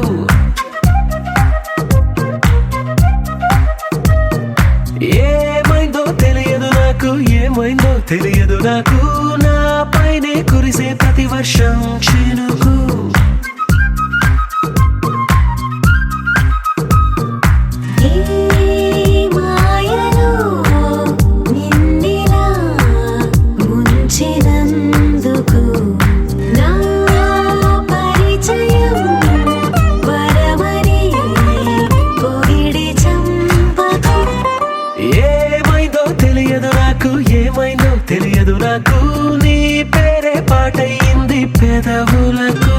ఏమైందో తెలియదు నాకు ఏమైందో తెలియదు నాకు నా పైనే కురిసే ప్రతి వర్షం చినుకు తెలియదు నాకు నీ పేరే పాటయింది పెదవులకు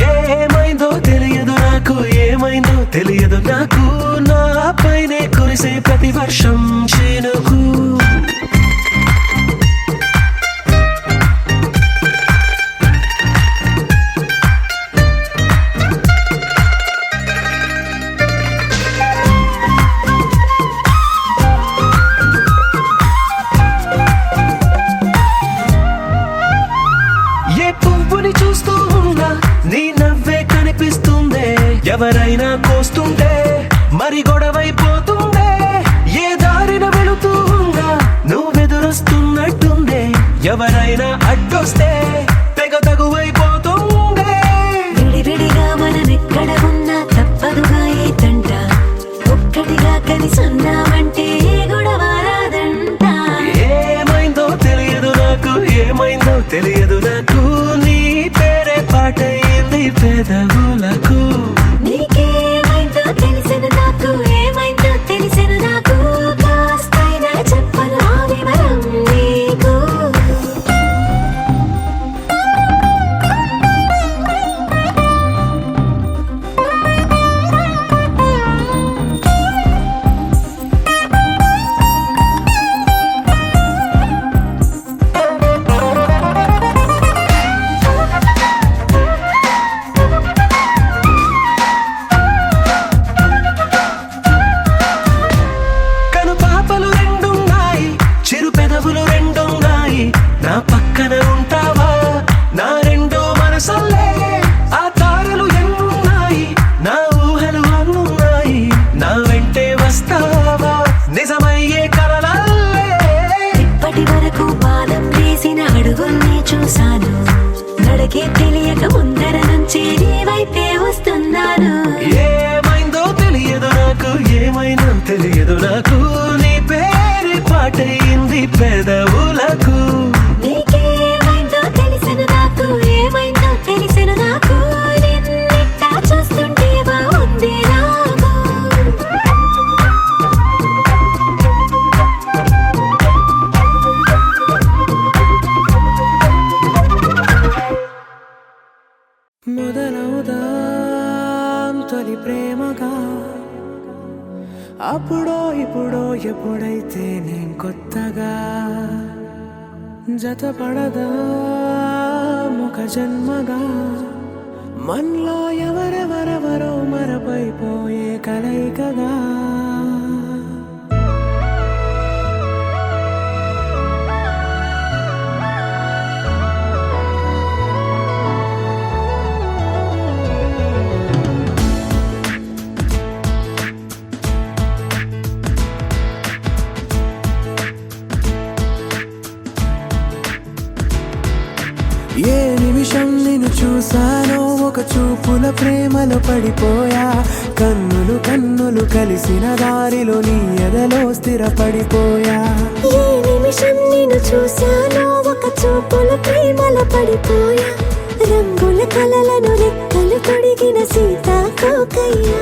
ఏమైందో తెలియదు నాకు ఏమైందో తెలియదు నాకు నా పైనే కురిసే ప్రతి వర్షం చినుకు ఎవరైనా కోస్తుంటే మరి గొడవైపోతుందే ఏ దారిన వెళుతుందా నువ్వెదురొస్తున్నట్టుందే ఎవరైనా అడ్డొస్తే తెగ తగువైపోతుందే విడివిడిగా మనమెక్కడ ఉన్నా తప్పదుగా ఈ తంట ఒక్కటిగా కలిసి ఉన్నామంటే గొడవ రాదంట ఏమైందో తెలియదు నాకు ఏమైందో తెలియదు నాకు నీ పేరే పాటయింది పెదవులకు నీకేమైందో తెలిసిన నాకు ఏమైందో తెలిసిన నాకు కాస్తైనా చెప్పను ఆ వివరం నీకు అడగే తెలియక ముందర నుంచి నీ వైపే వస్తున్నాను. ఏమైందో తెలియదు నాకు, ఏమైనా తెలియదు నాకు, నీ పేరు పాటయింది పెదవులకు. నీకేమైందో తెలిసిన నాకు, ఏమైందో తెలిసిన నాకు, నిన్నిట్టా చూస్తుంటే బాగుంది నాకు. మొదలవుదాం తొలి ప్రేమగా, అప్పుడో ఇప్పుడో ఎప్పుడైతే నేను కొత్తగా జతపడదా ఒక జన్మగా, మనలో ఎవరెవరెవరో మరపైపోయే కలయికగా. ఏ నిమిషం నిన్ను చూసానో ఒక చూపుల ప్రేమలో పడిపోయా, కన్నులు కన్నులు కలిసిన దారిలో నీ ఎదలో స్థిరపడిపోయా. ఏ నిమిషం నిన్ను చూశానో ఒక చూపుల ప్రేమలో పడిపోయా, రంగుల కలలను రెక్కలు తొడిగిన సీతాకోకయ్యా.